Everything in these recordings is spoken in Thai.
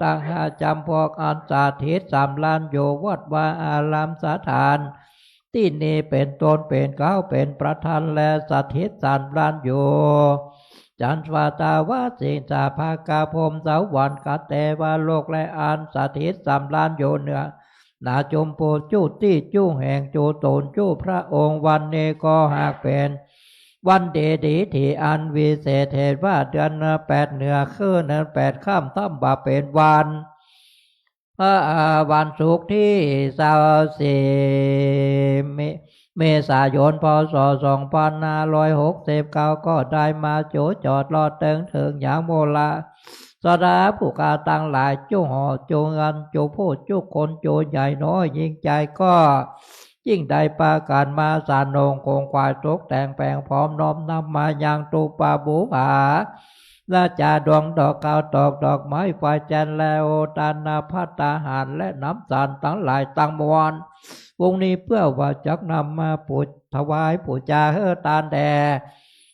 ตังหาจำพวกอันสาธิต3 ล้านโยวัดวาอารามสถานที่นี้เป็นตนเป็นเก้าเป็นประธานและสถิต3 ล้านโยจันทวาตาวาสิงสาภากาพรมสาวันกัตเตวาโลกและอันสถิต3 ล้านโยเนือนาจมโพจู้ตี้จู้แห่งจูตนจู้พระองค์วันเนก็หากเป็นวันเดดีที่อันวิเศษเหตุว่าเดือน8เหนือคืน8ค่ำตั้มบาเป็นวันวันศุกร์ที่24 เมษายนพศ2569ก็ได้มาโจจอดรอเติงถึงอย่างโมลาสดาผู้กาตั้งหลายจู้ห่อจูเงินจูพูดจูคนจูใหญ่น้อยยิ่งใจก็ยิ่งได้ปาการมาสานงคงควายตกแต่งแปลงพร้อมน้อมนำมายังตูปาบูผาราชาดวงดอกข้าวตอกดอกไม้ไฟแจนแล้วตานาพัตตาหารและน้ำสารทั้งหลายตั้งมวลวงนี้เพื่อว่าจักนำมาปูถวายปูจาตานแด่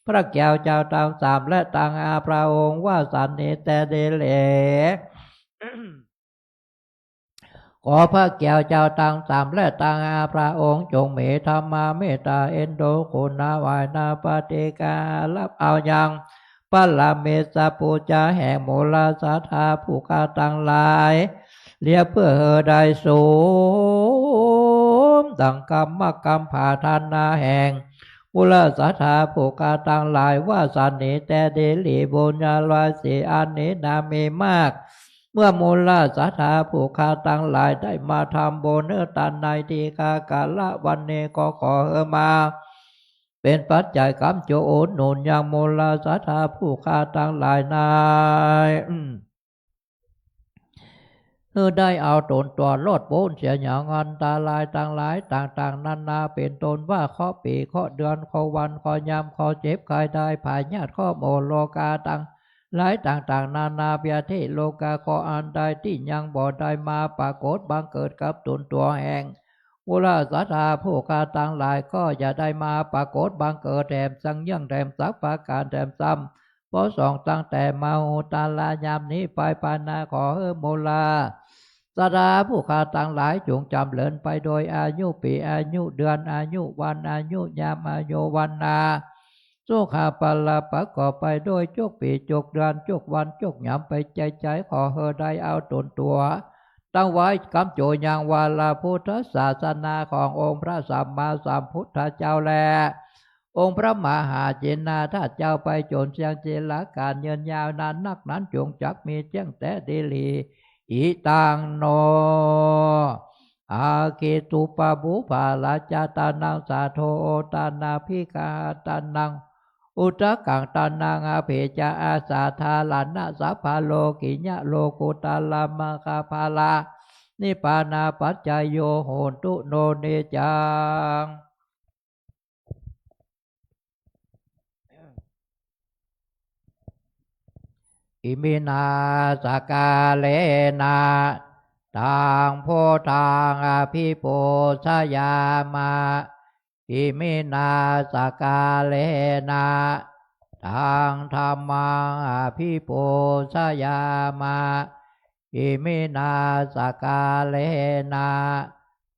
พระแก้วเจ้าตัง3และตังอาพระองค์ว่าสันนิแต่เดเลขอพระแก้วเจ้าตัง3และตังอาพระองค์จงเมตธรรมาเมตตาเอ็นโดคุณาวายนาปฏิการับเอายังปัลลเมสปูจาแห่งโมลาสาธาผู้กาตังหลายเรียเพื่อได้สูมดังกรรมกรรมผ่าทานนาแห่งมูลสาธาผู้กาตังหลายว่าสันนิแต่เดลีบุญญาลายสีอันนี้นามีมากเมื่อมูลสาธาผู้กาตังหลายได้มาทำบุญตันในทีกากาละวันนี้ก็ขอมาเป็นปัจจัยกรรมโจโอนหนุนยังมูลสาธาผู้กาตังหลายนายได้เอาตนตัวรอดพ้นเสียอย่างอันตรายต่างหลายต่างๆนานาเป็นตนว่าข้อปีข้อเดือนข้อวันข้อยามข้อเจ็บใครได้ภายญาติข้อโมโลกาต่างหลายต่างๆนานาเบียเทโลกาข้ออันใดที่ยังบ่ได้มาปรากฏบังเกิดกับตนตัวแห่งอุลาสัทธาผู้กาต่างหลายก็อย่าได้มาปรากฏบังเกิดแถมสังยังแถมสักปาการแถมซ้ำเพราะสองตั้งแต่มาหูตาลายามนี้ไปปานาขอโมลาสดาผู้ข้าต่างหลายจงจำเลินไปโดยอายุปีอายุเดือนอายุวันอายุยามอายุวันนาโซขาปลาปะก่อไปโดยจกปีจกเดือนจกวันจกยามไปใจขอได้เอาตนตัวตั้งไว้กำโจยังวาลาพุทธศาสนาขององค์พระสัมมาสัมพุทธเจ้าแลองค์พระมหาเจนาถ้าเจ้าไปจนเสียงเจละการเยินยาวนานนักนั้นจงจักมีเจ้งแต่ดีลีอิตังโนอาเกตุปะบุภาลาจาตานังสาโทตานาภิกาตานังอุตกังตานังอาเพจาอาสาธาลานะสัพพโลกิญะโลกุตาลามาคาภาลานิปานาปัจจโยโหตุโนเนจังอิมินาสกาเลนะทางโพทางอภิปูชยามาอิมินาสกาเลนะทางธรรมังอภิปูชยามาอิมินาสกาเลนะ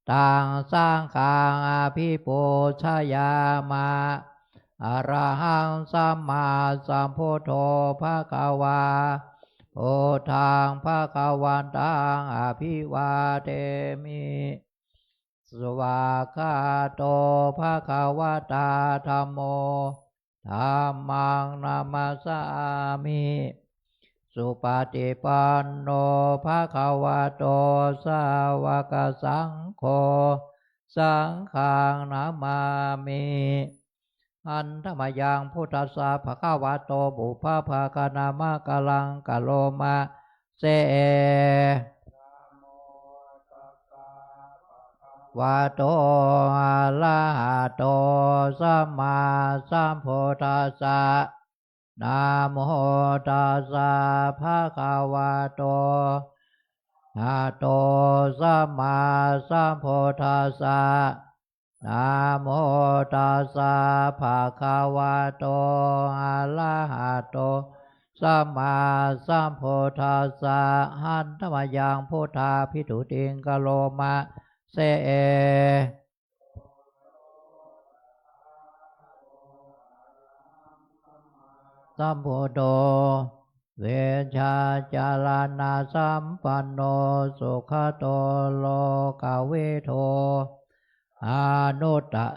ทางสร้างฆังอภิปูชยามาอรหังสัมมาสัมพุทโธภควาโอทางภควันตังอภิวาเทมิสวากขาโตภควตาธัมโมธัมมังนามัสสามิสุปฏิปันโนภควโตสาวกสังโฆสังฆังนามามิอันธรรมยังพุทธัสสะภะคะวะโตบุพภาคานามะกะลังกะโลมาเสวะโตอะระหะโตสัมมาสัมพุทธัสสะนะโมตัสสะภะคะวะโตอะโตสัมมาสัมพุทธัสสะนะโมตัสสะภะคะวะโตอะระหะโต สัมมาสัมพุทธัสสะหันธมยังพุทธาภิทุติงกะโลมาเสเอสัมพุทโธเวชาจารณาสัมปันโนสุขโตโลกเวโทอนุตตะ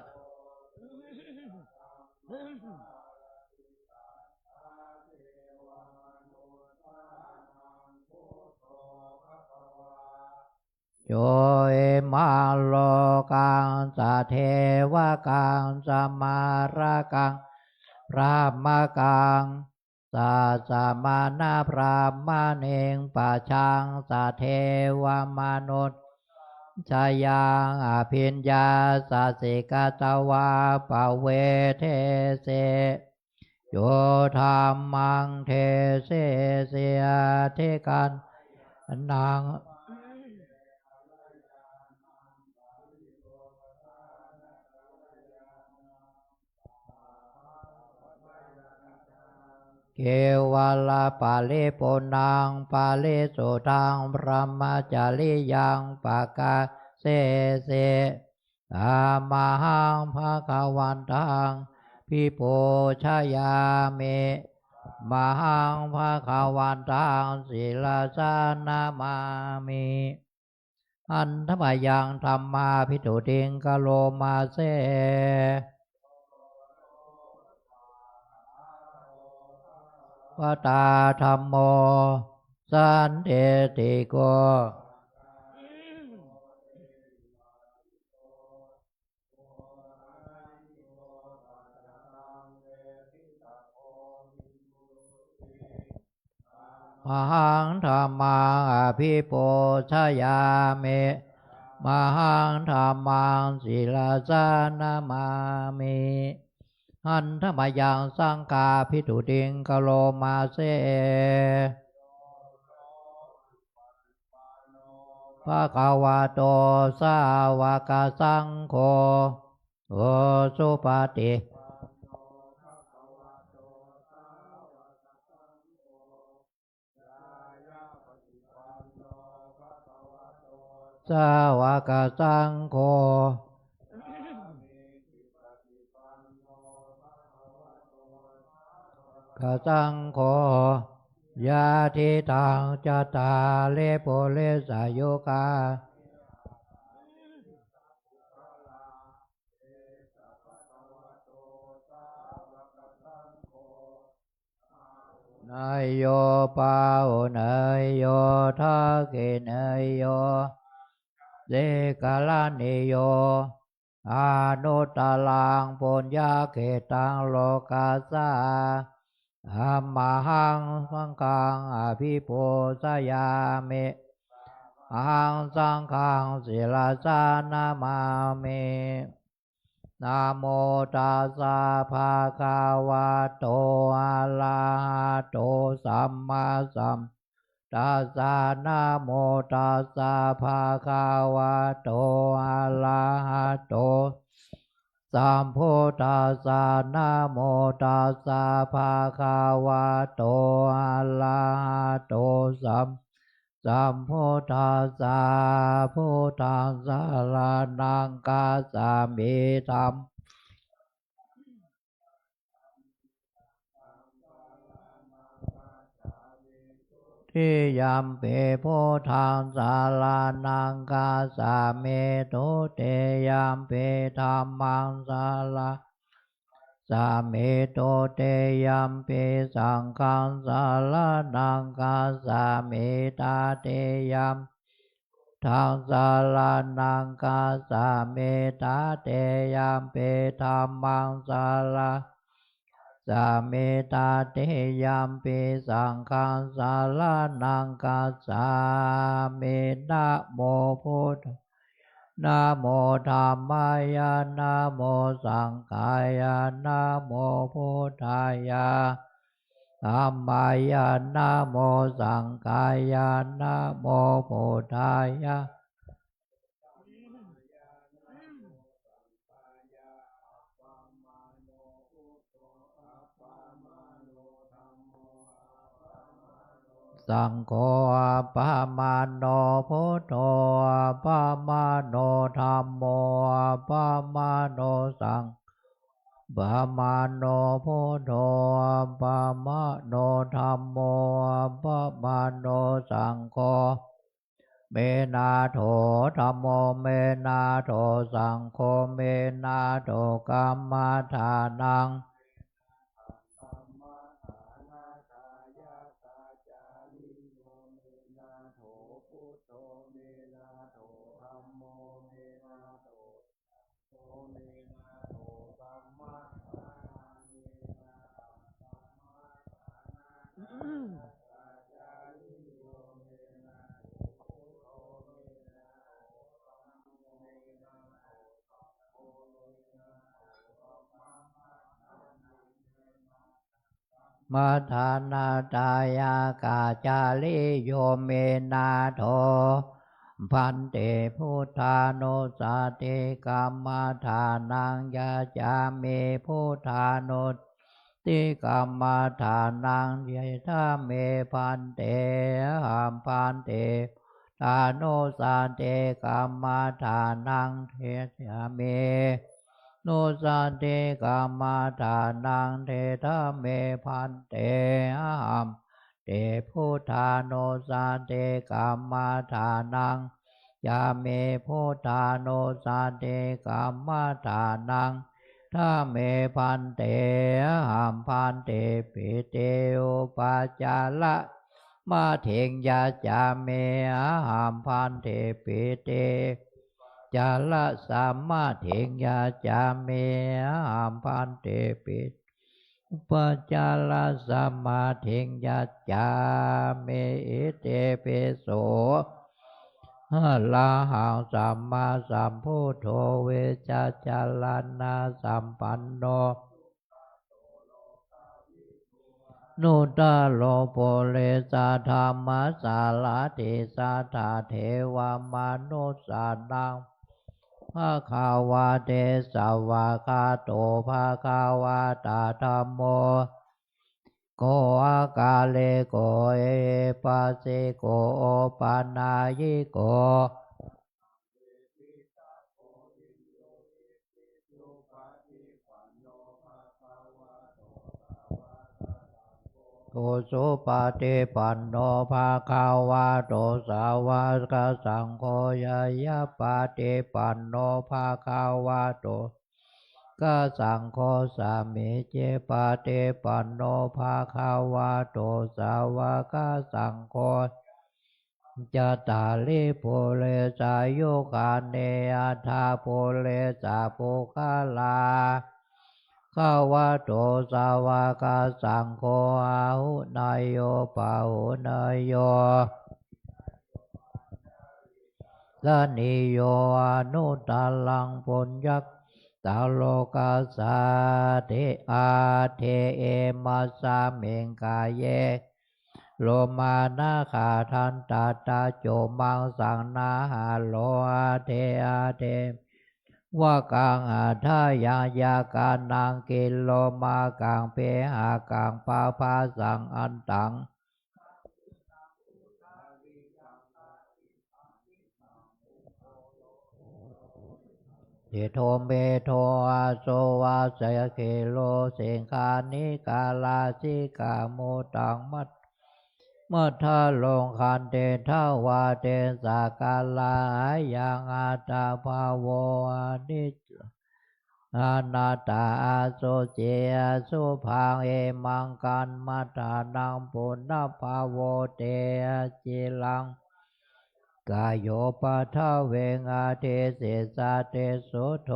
โยเอมาโลกังสะเทวกังสมารากังพระมกังสัสสมานาพระมเนงปัจฉังสัทเทวมนุษย์ชายังอภิญญาสัสสิกตวาปเวเทเสโยธรรมังเทเสเสียเทกันนางเกวลาปาเลโปนังปาเลโสตังพระมจาริยังปะกาเสเสอามาหังภะคะวันตังพิโพชยามิมหังภะคะวันตังศิลาสานามามิอันธมยังธรรมาภิทุติงกะโลมาเสวตาธัมโมสันเตติโกมหังธรรมังอภิปูชยามิมหังธรรมังศิลาสานามามิหันธมยังสังฆาภิทุติงกะโลมาเสภะคะวะโตสาวกสังโฆโอสุปฏิสาวกสังโฆกสังโฆยาทิตังจตาเลโปเลสายุกานายโยปาวเนยโยทักขิเนยโยเดกาลานิโยอนุตตลังปุญญาเขตังโลกาสาธัมมังสังฆังอภิปูชยามิหังสังฆังศิลาสานามามินะโมตัสสะภะคะวะโตอะระหะโตสัมมาสัมตัสสะนะโมตัสสะภะคะวะโตอะระหะโตสัมพุทธัสสะนะโมตัสสะภะคะวะโตอะระหะโตสัมพุทธัสสะพุทธังสรณังคัจฉามิธัมทิยัมปิพุทธังสรณังคัจฉามิทุติยัมปิธัมมังสรสามิตุเตยัมปิสังฆังสารนังคัสสามิตาเตยัมทังสารนังคัสสามิตาเตยัมปิธัมมังสารสามิตาเตยัมปิสังฆังสารนังคัสสามินะโมพุทธนะโมธัมมายะนะโมสังฆายะนะโมพุทธายะธัมมายะนะโมสังฆายะนะโมพุทธายะ สังโฆปะมาโนพุทโธปะมาโนธัมโมปะมาโนสังปะมาโนพุทโธปะมาโนธัมโมปะมาโนสังโฆเมนาโถธัมโมเมนาโถสังโฆเมนาโถกัมมัฏฐานังมัทธานาตายากาจาริโยเมนาโถพันเตพุทธานุสาติกัมมัฏฐานังยาจามิพุทธานุติกัมมัฏฐานังยะธาเมพันเตหัมพันเตทานุสาติกัมมัฏฐานังเทสยามิโนสันติกัมมัฏฐานังเทธะเมพันเตหัมเตพุทธานุสันติกัมมัฏฐานังยาเมพุทธานุสันติกัมมัฏฐานังทะเมพันเตหัมพันเตปิเตอุปาจาระมาเถงยาจาเมหัมพันเตปิเตจาระสัมมาเถงยาจาเมหัมพันเตปิอุปจาระสัมมาเถงยาจาเมอิเตเปโสลาหังสัมมาสัมพุทโธเวชาจาลานาสัมปันโนนุตตโลโภเลสาธรรมสาลาติสาธาเทวมนุสสานังภะคะวะเตสวะคาโตภะคะวะตาธัมโมโกอากาเลโกเอปัสสิโกโอปานายิโกโตสุปฏิปันโนภะคะวะโตสาวกสังโฆยายาปฏิปันโนภะคะวะโตก็สังโฆสามิเจปฏิปันโนภะคะวะโตสาวกสังโฆจตาริปุเรสายุคาเนอัฏฐาปุเรสาปุคลาขาวะโตสาวกสังโฆอาหุนายโยปาหุนายโยลนิโยอนุตตลังปุญญักตาโลกัสสะเทอาเทเอมัสสะเมงกายเยโลมานาขาทันตาตาโจมังสังนาหาโลอาเทอาเทว่ากังอาทายายากานังกิโลมากังเปหากังปาภาสังอันตังเทโทเมโทอาโสวาสยเคโลเสงคานิกาลาสิกาโมตังมัทธาลงคันเตทาวาเตสากาลายังอาตาภาโวอานิจอนาตาอาโสเจสุพังเอมังกันมัทานังปุณณภาโวเตจิลังกายโยปัทเวงอาเทเสสะเตสุโท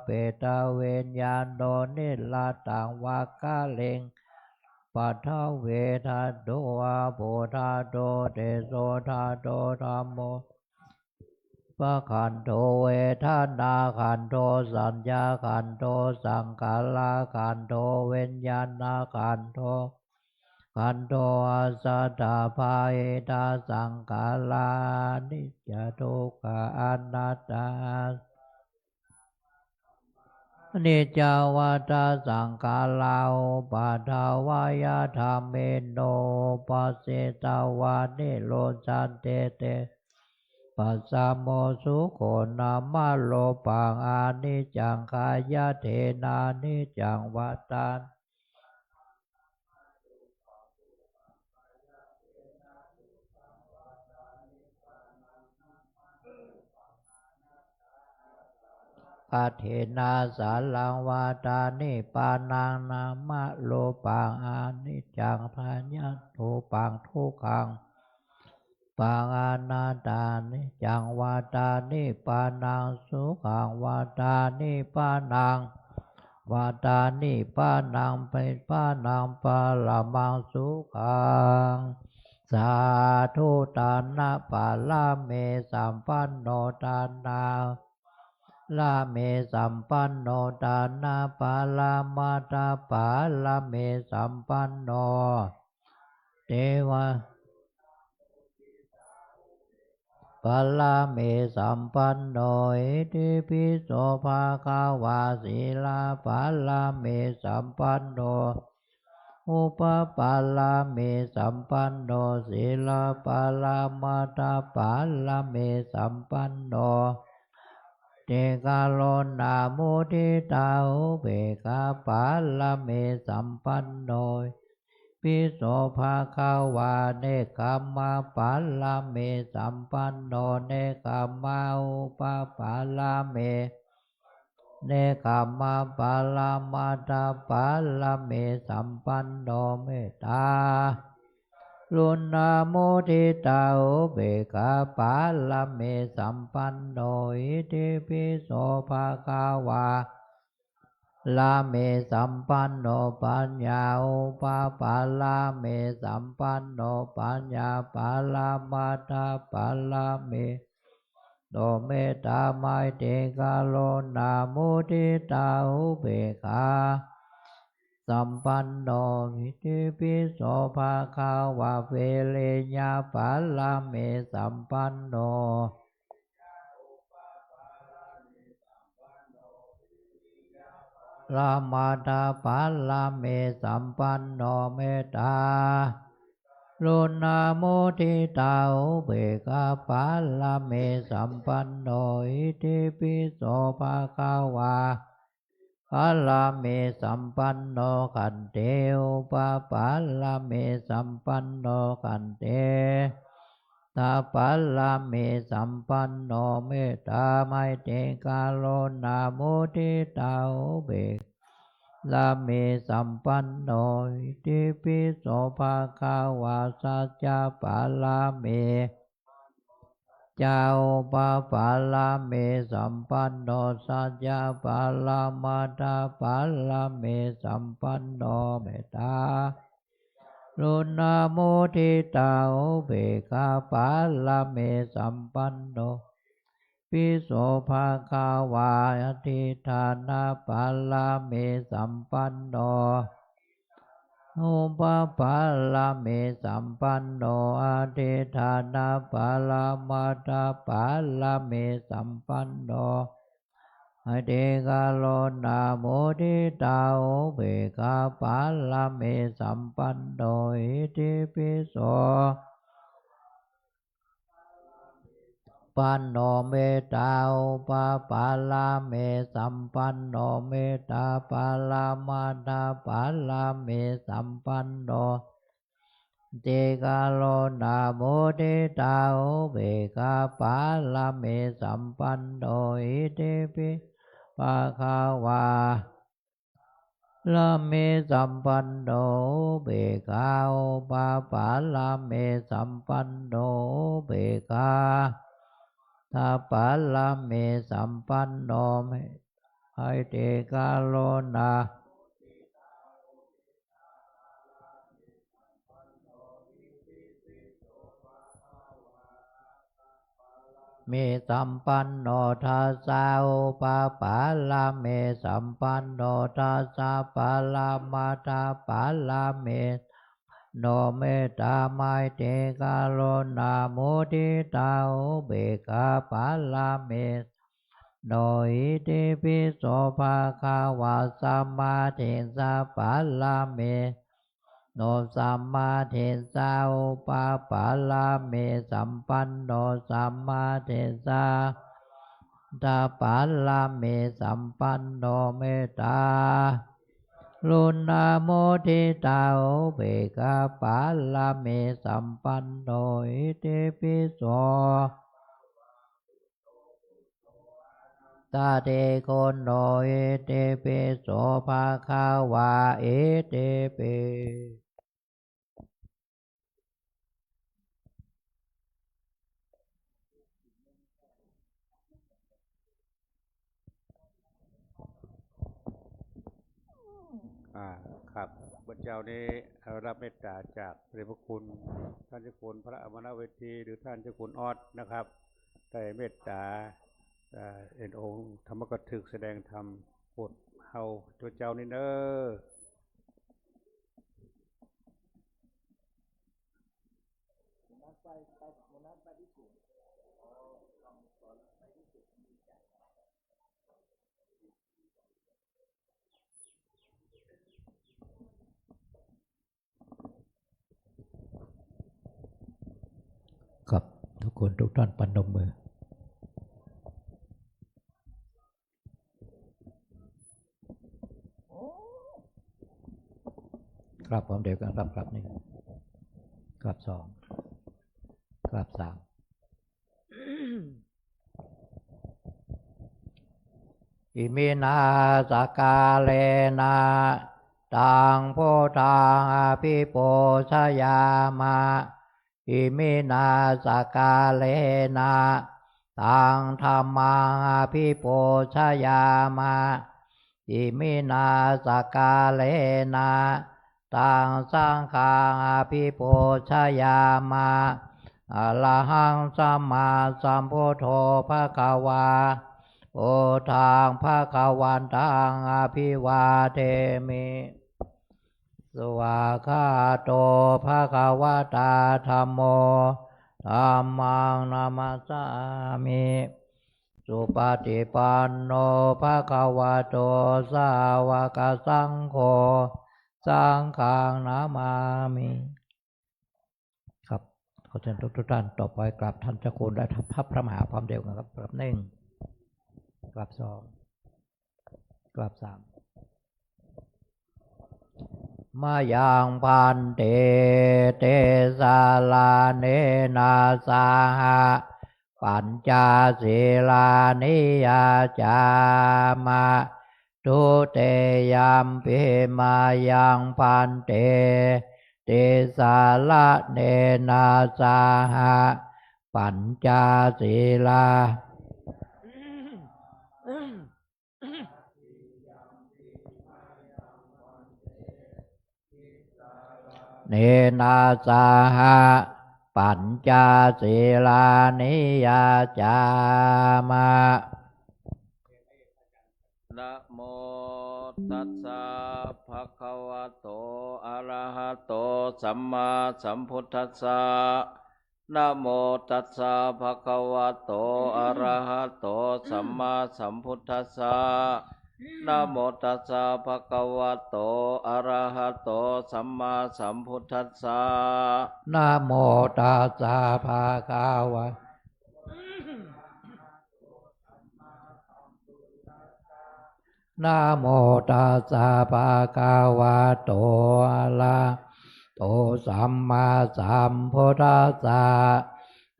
เปตเวนญาณโนนิลาตังวากาเลงปัทเวทาโดอาโพธาโดเตโสธาโดธรรมโมปะขันโทเวทนาขันโทสัญญาขันโทสังขาราขันโทเวิญญาณขันโทขันโทอาสัตถาภาเอตาสังขารานิจจทุกขาอนัตตา นิจจาวัตาสังขาราอุปัฏฐาวายธรรมเมโนปัสสิตาวานิโรจันเตเตปัสสะโมสุโขนามาโลปังอานิจจังขายะเทนานิจจังวัฏฏานปัเทนาสาลังวาตานิปานังนามะโลปังอานิจจังทัญญทุปังทุกขังปังอนัตตานิจังวาตานิปานังสุขังวาตานิปานังวาตานิปานังเป็นปานังปาละมังสุขังสาธุตานะปาลาเมสัมปันโนตานาลาเมสัมปันโนตานาปาลามาตาปาลาเมสัมปันโนเทวะปาลาเมสัมปันโนอิติปิโสภะคะวาสีลาปาลาเมสัมปันโนอุปปาลาเมสัมปันโนศีลาปาลามาตาปาลาเมสัมปันโนเตกาโลนามุทิตาอุเบกาปาลาเมสัมปันโนปิโสภะคะวาเนกัมมาปาลาเมสัมปันโนเนกัมมาอุปปาลาเมเนกัมมาปาลามาตาปาลาเมสัมปันโนเมตตาลุนาโมทิตาอุเบกาปาลาเมสัมปันโนอิติปิโสภะคะวาลาเมสัมปันโนปัญญาอุปปาลาเมสัมปันโนปัญญาปาลามาตาปาลาเมโตเมตตาไมเตกาโลนามุทิตาอุเบกาสัมปันโนอิติปิโสภะคะวะเวเลญาปาลาเมสัมปันโนลามาตาปาลาเมสัมปันโนเมตตาลุนาโมทิตาอุเบกาปาลาเมสัมปันโนอิติปิโสภะคะวาปาลาเมสัมปันโนขันเตอุปปาลาเมสัมปันโนขันเตตาปาลาเมสัมปันโนเมตตาไมเตกาโลนาโมทิตาอุเบกลาเมสัมปันโนอิติปิโสภะคะวาสัจจปาลาเมจาอุปปาลาเมสัมปันโนสัจจปาลามาตาปาลาเมสัมปันโนเมตตาลุนาโมทิตาอุเบกาปาลาเมสัมปันโนปิโสภะคะวาอธิฐานาปาลาเมสัมปันโนอุปปาลาเมสัมปันโนอธิฐานาปาลามาตาปาลาเมสัมปันโนอเดกาโลนาโมทิตาอุเบกาปาลาเมสัมปันโนอิติปิโสปันโนเมตตาอุปปาลาเมสัมปันโนเมตตาปาลามาตาปาลาเมสัมปันโนเจกาโลนาโมทิตาอุเบกาปาลาเมสัมปันโนอิติปิภะคะวาลาเมสัมปันโนเบกาอุปปาลาเมสัมปันโนเบกาทาปาลาเมสัมปันโนเมให้เตกาโลนามีสัมปันโนทัสสะอุปปาลาเมสัมปันโนทัสสะปาลามาตาปาลาเมโนเมตตาไมเตกาโลนาโมทิตาอุเบกาปาลาเม โดยทิปิโสภาคาวาสัมมาเทสะปัลลาเมโนสัมมาเทสะอุปาปัลลาเมสัมปันโนสัมมาเทสะตาปัลลาเมสัมปันโนเมตตาลุนาโมทิตาอุเบกขาปัลลาเมสัมปันโนอิติปิโสตาเตโกนโนเอเตปิโสภาคาวาเอเตปิครับพระเจ้านี้รับเมตตาจากพระคุณท่านเจ้าคุณพระอมรเวทีหรือท่านเจ้าคุณออดนะครับได้เมตตาเอ็นองค์ธรรมกถึกแสดงธรรมโปรดเฮาตัวเจ้านี่เนอครับทุกคนทุกท่านปนมมือครับพร้อมเดียวกันครับครับหนึ่งครับสองครับสามอิมินาสกาเลนะตังโพธังอภิปูชยามะอิมินาสกาเลนะตังธัมมังอภิปูชยามะอิมินาสกาเลนะตังสังฆังอภิปูชยามะอะระหังสัมมาสัมพุทโธภควาโอทางภควันตังอภิวาเทมิสวากขาโตภควตาธัมโมธัมมังนามัสสามิสุปฏิปันโนภควโตสาวกสังโฆสังฆังนามามิครับขอเชิญทุกท่านต่อไปกราบท่านเจ้าคุณและพระมหาพร้อมเดียวกันครับกราบหนึ่งกราบสองกราบสามมายังพันเตเตสาลาเนนาสาหะปัญจศีลานิยาจามะทุเตยัมปิมายังพันเตเตสาลาเนนาสาหะปัญจศีลาเนนาสาหะปัญจศีลานิยาจามะนะโมตัสสะภะคะวะโตอะระหะโตสัมมาสัมพุทธัสสะนะโมตัสสะภะคะวะโตอะระหะโตสัมมาสัมพุทธัสสะนะโมตัสสะภะคะวะโตอะระหะโตสัมมาสัมพุทธัสสะนะโมตัสสะภะคะวะนะโมตัสสะภะคะวะโตอะระโตสัมมาสัมพุทธัสสะ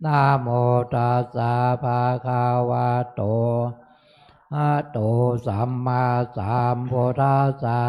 นะโมตัสสะภะคะวะโตอะโตสัมมาสัมพุทธัสสะ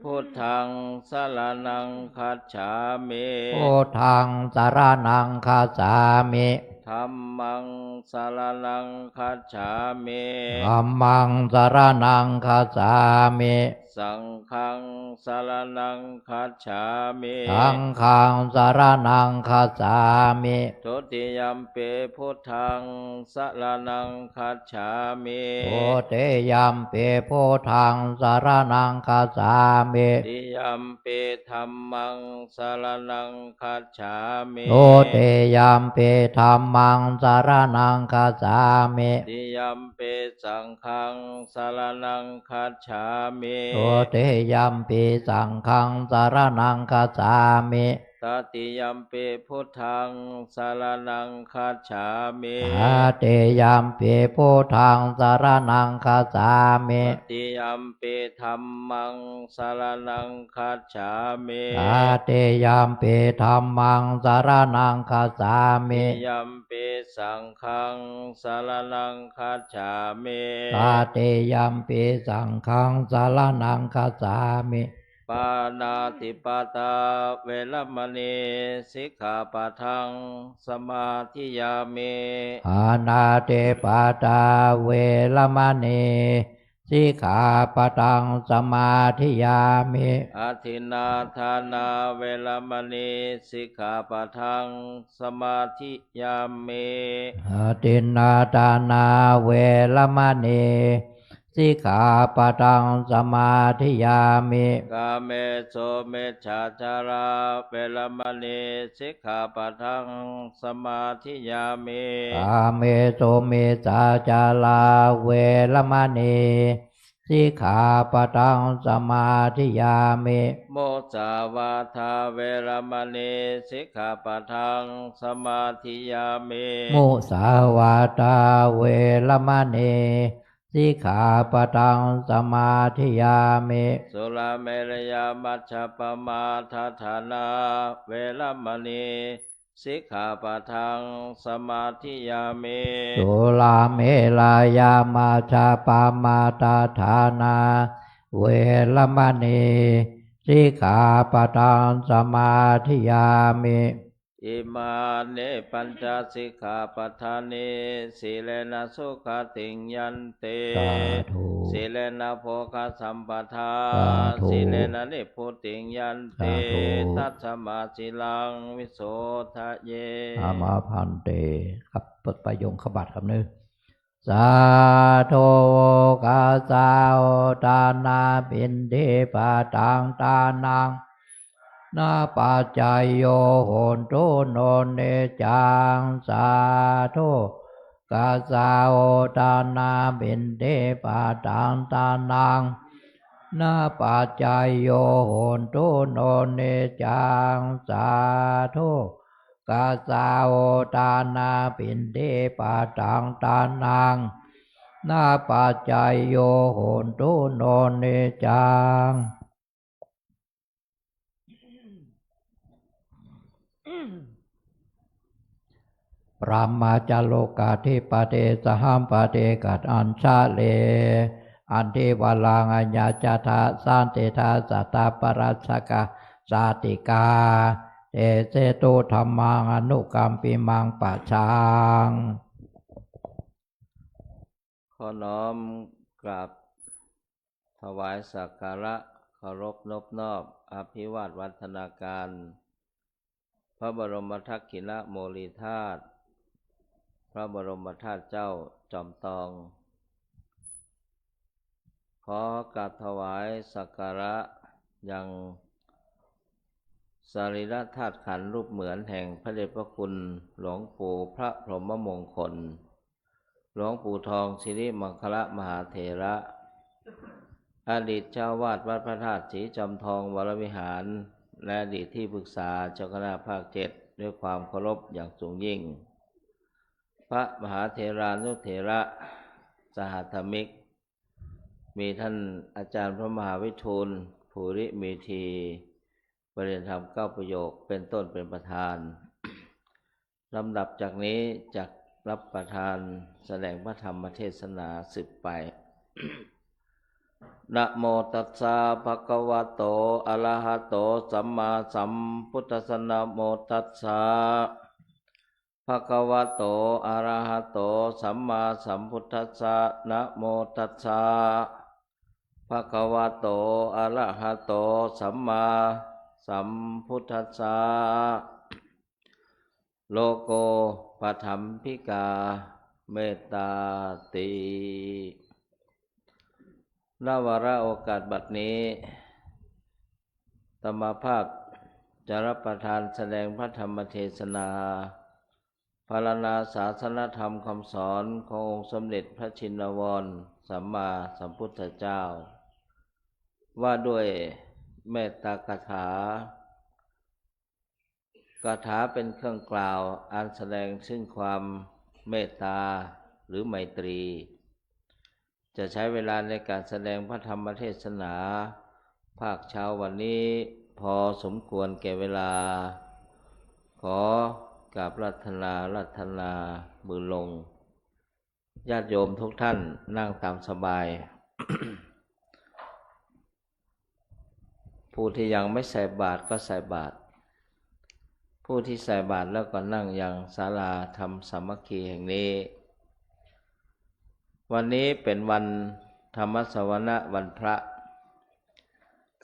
พุทธังสรณังคัจฉามิพุทธังสรณังคัจฉามิธัมมังสรณังคัจฉามิธัมมังสรณังคัจฉามิ สังฆังสารนังคัจฉามิ สังฆังสารนังคัจฉามิ ทุติยัมปิพุทธังสารนังคัจฉามิ ทุติยัมปิพุทธังสารนังคัจฉามิ ติยัมปิธัมมังสารนังคัจฉามิ ทุติยัมปิธัมมังสารนังคัจฉามิ ติยัมปิสังฆังสารนังคัจฉามิ ทุติยัมปิสังฆังสารนังคัจฉามิ ตติยัมปิพุทธังสารนังคัจฉามิ ตติยัมปิพุทธังสารนังคัจฉามิ ตติยัมปิธัมมังสารนังคัจฉามิ ตติยัมปิธัมมังสารนังคัจฉามิ ติยัมปิสังฆังสารนังคัจฉามิ ตติยัมปิสังฆังสารนังคัจฉามิ ปานาติปาตาเวรมณีสิกขาปะทังสมาธิยามิ อานาเตปาตาเวรมณีสิกขาปะทังสมาธิยามิ อาทินนาทานาเวรมณีสิกขาปะทังสมาธิยามิ อาทินนาทานาเวรมณีสิกขาปะทังสมาธิยามิ กาเมโสเมชฌาจาราเวรมณีสิกขาปะทังสมาธิยามิ กาเมโสเมสาจาลาเวรมณีสิกขาปะทังสมาธิยามิ โมสาวาทาเวรมณีสิกขาปะทังสมาธิยามิ มุสาวาตาเวรมณีสิกขาปะทังสมาธิยามิ สุราเมรยามัชฌปมาทัฏฐานาเวรมณีสิกขาปะทังสมาธิยามิ สุลาเมลายามาชาปามาตาฐานาเวรมณีสิกขาปะทังสมาธิยามิ อิมานิปัญจสิกขาปทานิสีเลนะสุขติงยันเต สาธุ สีเลนะโภคสัมปทา สาธุ สีเลนะนิพุติงยันเต สาธุ ตัสสมาสิลังวิโสทะเย อามาพันเตครับปดประโยงขบัดครับนึกสาธุกาสาวตานาปินเดปาตังตานังนาปัจจายโยโหนตุโนเนจังสาธุกาสาวตานาปินเดปาตังตานังนาปัจจายโยโหนตุโนเนจังสาธุกาสาวตานาปินเดปาตังตานังนาปัจจายโยโหนตุโนเนจังปรามาจโลกาธิปเตสหัมปเตกัดอัญชาเลอันเทวลังอัญญาจทาสันติทาสัตตาปรัสสกาสาติกาเตเสตุธรรมังอนุกัมปิมังปัจฉัง ขอน้อมกราบถวายสักการะเคารพนบนอบอภิวาทวัฒนาการพระบรมทักขิณโมลีธาตุพระบรมธาตุเจ้าจอมทองขอกราบถวายสักการะยังสรีระธาตุขันธ์รูปเหมือนแห่งพระเดชพระคุณหลวงปู่พระพรหมมงคลหลวงปู่ทองสิริมังคละมหาเถระอดีตเจ้าวาดวัดพระธาตุศรีจอมทองวรวิหารและอดีตที่ปรึกษาเจ้าคณะภาค7ด้วยความเคารพอย่างสูงยิ่งพระมหาเถรานุเถระสหธรรมิกมีท่านอาจารย์พระมหาวิทูลภูริเมธีปริญญาธรรม9ประโยคเป็นต้นเป็นประธานลำดับจากนี้จักรับประทานแสดงพระธรรมเทศนาสืบไป นะโมตัสสะภะคะวะโตอะระหะโตสัมมาสัมพุทธัสสะนะโมตัสสะภะคะวะโตอะระหะโตสัมมาสัมพุทธัสสะนะโมตัสสะภ ภะคะวะโตอะระหะโตสัมมาสัมพุทธัสสะโลโกปถัมภิกาเมตตาติณวาระโอกาสบัดนี้อาตมาภาพจะรับประทานแสดงพระธรรมเทศนาพรรณนาศาสนธรรมคำสอนขององค์สมเด็จพระชินวรสัมมาสัมพุทธเจ้าว่าด้วยเมตตากถากถาเป็นเครื่องกล่าวอันแสดงซึ่งความเมตตาหรือไมตรีจะใช้เวลาในการแสดงพระธรรมเทศนาภาคเช้าวันนี้พอสมควรแก่เวลาขอกราบรัตนามือลงญาติโยมทุกท่านนั่งตามสบาย ผู้ที่ยังไม่ใส่บาตรก็ใส่บาตรผู้ที่ใส่บาตรแล้วก็นั่งยังศาลาธรรมสามัคคีแห่งนี้วันนี้เป็นวันธรรมสวนะวันพระ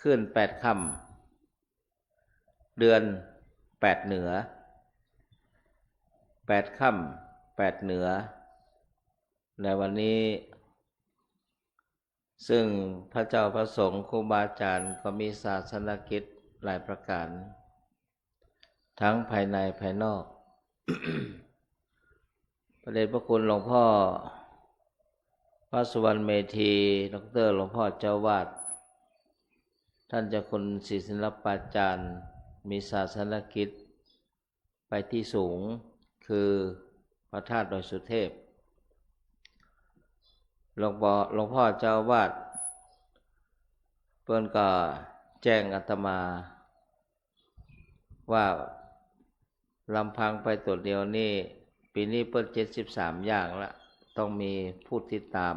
ขึ้น8 ค่ำเดือน8เหนือ8 ค่ำ8เหนือในวันนี้ซึ่งพระเจ้าพระสงฆ์ครูบาอาจารย์ก็มีศาสนกิจหลายประการทั้งภายในภายนอก พระเดชพระคุณหลวงพ่อพระสุวรรณเมธีดร.หลวงพ่อเจ้าวาดท่านเจ้าคุณศรีศิลปาจารย์มีศาสนกิจไปที่สูงคือพระธาตุดอยสุเทพหลวงพ่อเจ้าวาดเพิ่นก็แจ้งอาตมาว่าลำพังไปตัวเดียวนี่ปีนี้เพิ่น73อย่างละต้องมีผู้ติดตาม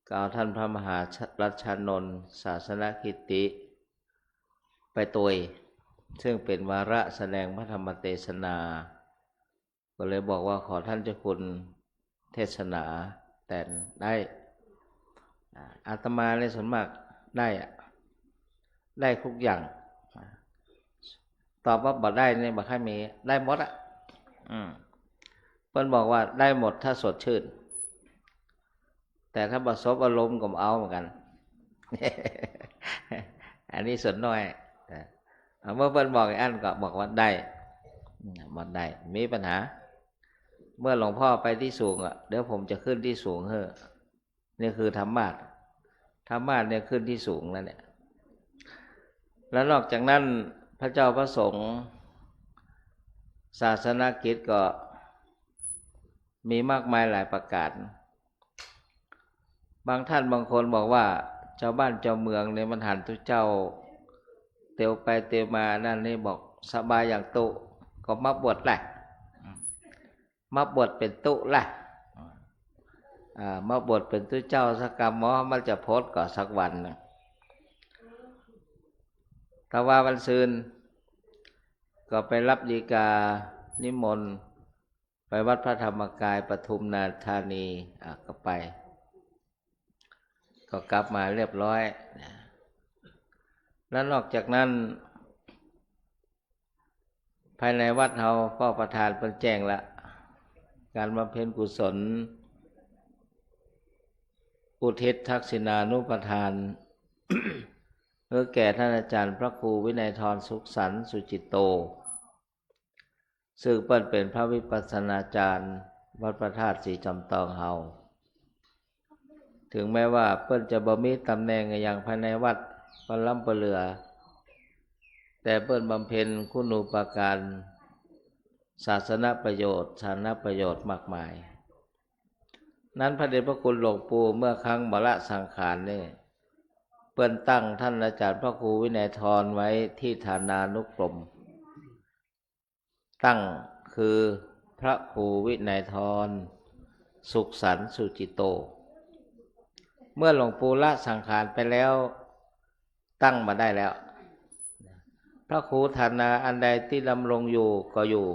ก็เอาท่านพระมหารัชานนท์ศาสนกิติไปตัวยซึ่งเป็นวาระแสดงพระธรรมเทศนาก็เลยบอกว่าขอท่านเจ้าคุณเทศนาแต่ได้อาตมาในส่วนมากได้ทุกอย่างตอบว่าบ่ได้เนี่ยบ่ค่อยมีได้หมดเพิ่นบอกว่าได้หมดถ้าสดชื่นแต่ถ้าบ่สบอารมณ์ก็เอาเหมือนกัน อันนี้ส่วนน้อยเมื่อเพิ่นบอกอันก็บอกว่าได้หมดได้มีปัญหาเมื่อหลวงพ่อไปที่สูงเดี๋ยวผมจะขึ้นที่สูงนี่คือธรรมะเนี่ยขึ้นที่สูงแล้วเนี่ยแล้วนอกจากนั้นพระเจ้าพระสงฆ์ศาสนกิจก็มีมากมายหลายประการบางท่านบางคนบอกว่าเจ้าบ้านเจ้าเมืองเนี่ยมันหันทุกเจ้าเตียวไปเตียวมานั่นนี่บอกสบายอย่างตุก็มาบวชแหละมาบวชเป็นตุแหละมาบวชเป็นตุเจ้าสักกรรมหมอมันจะโพสก่อสักวันนะถ้าว่าวันซืนก็ไปรับฎีกานิมนต์ไปวัดพระธรรมกายปทุมธานีก็ไปก็กลับมาเรียบร้อยแล้วนอกจากนั้นภายในวัดเราก็ประธานเพิ่นแจ้งละการบำเพ็ญกุศลอุทิศทักษิณานุปทาน เพื่อแก่ท่านอาจารย์พระครูวินัยธรสุขสันต์สุจิตโตซึ่งเปิ้นเป็นพระวิปัสสนาจารย์วัดพระธาตุศรีจอมทองเฮาถึงแม้ว่าเปิ้นจะบ่มีตำแหน่งอย่างภายในวัดปล้ำปเลือแต่เปิ้นบำเพ็ญคุณูปการศาสนประโยชน์สาธารณประโยชน์มากมายนั้นพระเดชพระคุณหลวงปู่เมื่อครั้งมรณสังขารนี่เปิ้นตั้งท่านอาจารย์พระครูวินัยธรไว้ที่ฐานานุกรมตั้งคือพระครูวินัยธรสุขสันต์สุจิตโตเมื่อหลวงปู่ละสังขารไปแล้วตั้งมาได้แล้วพระครูฐานาอันใดที่ดำรงอยู่ก็อยู่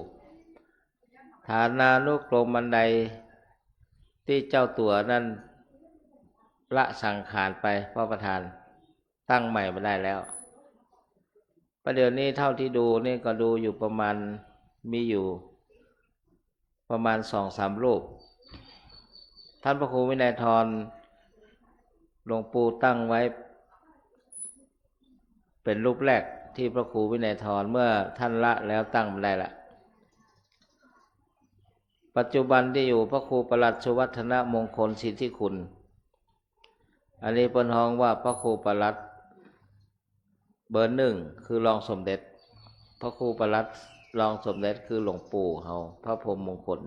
ฐานานุกรมอันใดที่เจ้าตัวนั้น ละสังขารไปพระประธานตั้งใหม่มาได้แล้วประเดี๋ยวนี้เท่าที่ดูนี่ก็ดูอยู่ประมาณมีอยู่ประมาณ 2-3 รูปท่านพระครูวินัยธรหลวงปู่ตั้งไว้เป็นรูปแรกที่พระครูวินัยธรเมื่อท่านละแล้วตั้งมาได้ละปัจจุบันที่อยู่พระครูประหลัดสุวัฒนมงคลสิทธิคุณอันนี้เปิ้นฮ้องว่าพระครูประหลัดเบอร์ 1คือรองสมเด็จพระครูประหลัดรองสมเด็จคือหลวงปู่เฮาพระพรหมมงคล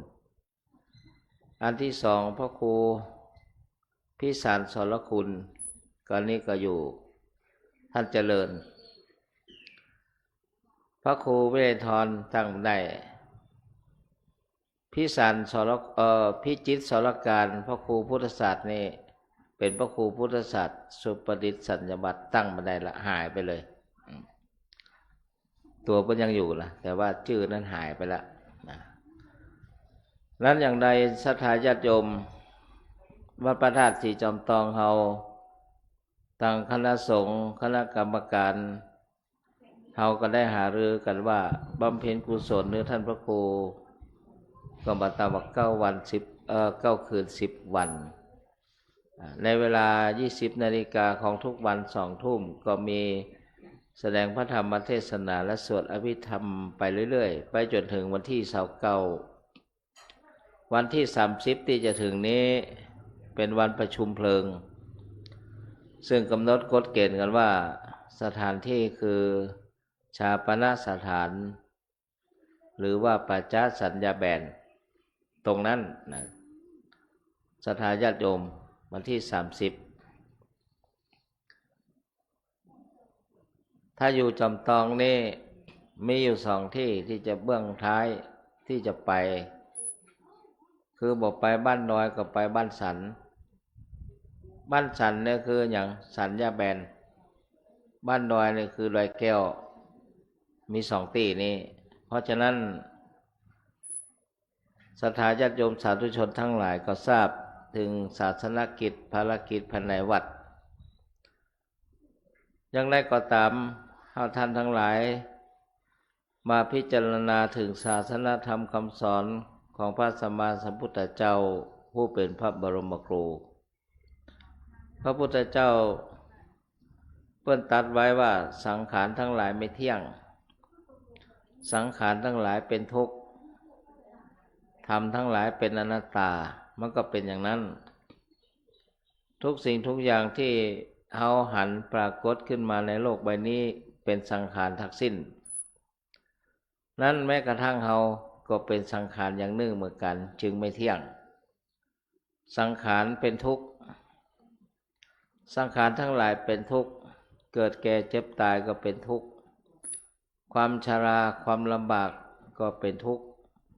อันที่สองพระครูพิสารสรคุณก็นี้ก็อยู่ท่านเจริญพระครูวินัยธรตั้งได้พิจิตรสรการพระครูพุทธศาสตร์นี่เป็นพระครูพุทธศาสตร์สุประดิษฐ์สัญญบัตรตั้งมาได้ละหายไปเลยตัวก็ยังอยู่ล่ะแต่ว่าชื่อนั้นหายไปละนั้นอย่างใดศรัทธาญาติโยมวัดพระธาตุสีจอมทองเฮาทางคณะสงฆ์คณะกรรมการเฮาก็ได้หารือกันว่าบำเพ็ญกุศลหรือท่านพระครูก็มาตามว่า9 คืน 10 วันในเวลา 20 นาฬิกาของทุกวัน 2 ทุ่มก็มีแสดงพระธรรมเทศนาและสวดอภิธรรมไปเรื่อยๆไปจนถึงวันที่29วันที่30ที่จะถึงนี้เป็นวันประชุมเพลิงซึ่งกำหนดกฎเกณฑ์กันว่าสถานที่คือชาปนสถานหรือว่าปัจจสัญญาแบนตรงนั้นนะศรัทธาญาติโยมวันที่30ถ้าอยู่จอมทองนี่มีอยู่2ที่ที่จะเบื้องท้ายที่จะไปคือบอกไปบ้านน้อยก็ไปบ้านสันบ้านสันเนี่ยคืออย่างสัญญาแบนบ้านดอยนี่คือดอยแก้วมี2ที่นี้เพราะฉะนั้นศรัทธาญาติโยมสาธุชนทั้งหลายก็ทราบถึงศาสนกิจภารกิจภายในวัดอย่างไรก็ตามท่านทั้งหลายมาพิจารณาถึงศาสนธรรมคำสอนของพระสัมมาสัมพุทธเจ้าผู้เป็นพระบรมครูพระพุทธเจ้าเปิ้นตรัสไว้ว่าสังขารทั้งหลายไม่เที่ยงสังขารทั้งหลายเป็นทุกข์ธรรมทั้งหลายเป็นอนัตตามันก็เป็นอย่างนั้นทุกสิ่งทุกอย่างที่เฮาหันปรากฏขึ้นมาในโลกใบนี้เป็นสังขารทั้งสิ้นนั้นแม้กระทั่งเฮาก็เป็นสังขารอย่างหนึ่งเหมือนกันจึงไม่เที่ยงสังขารเป็นทุกข์สังขารทั้งหลายเป็นทุกข์เกิดแก่เจ็บตายก็เป็นทุกข์ความชราความลำบากก็เป็นทุกข์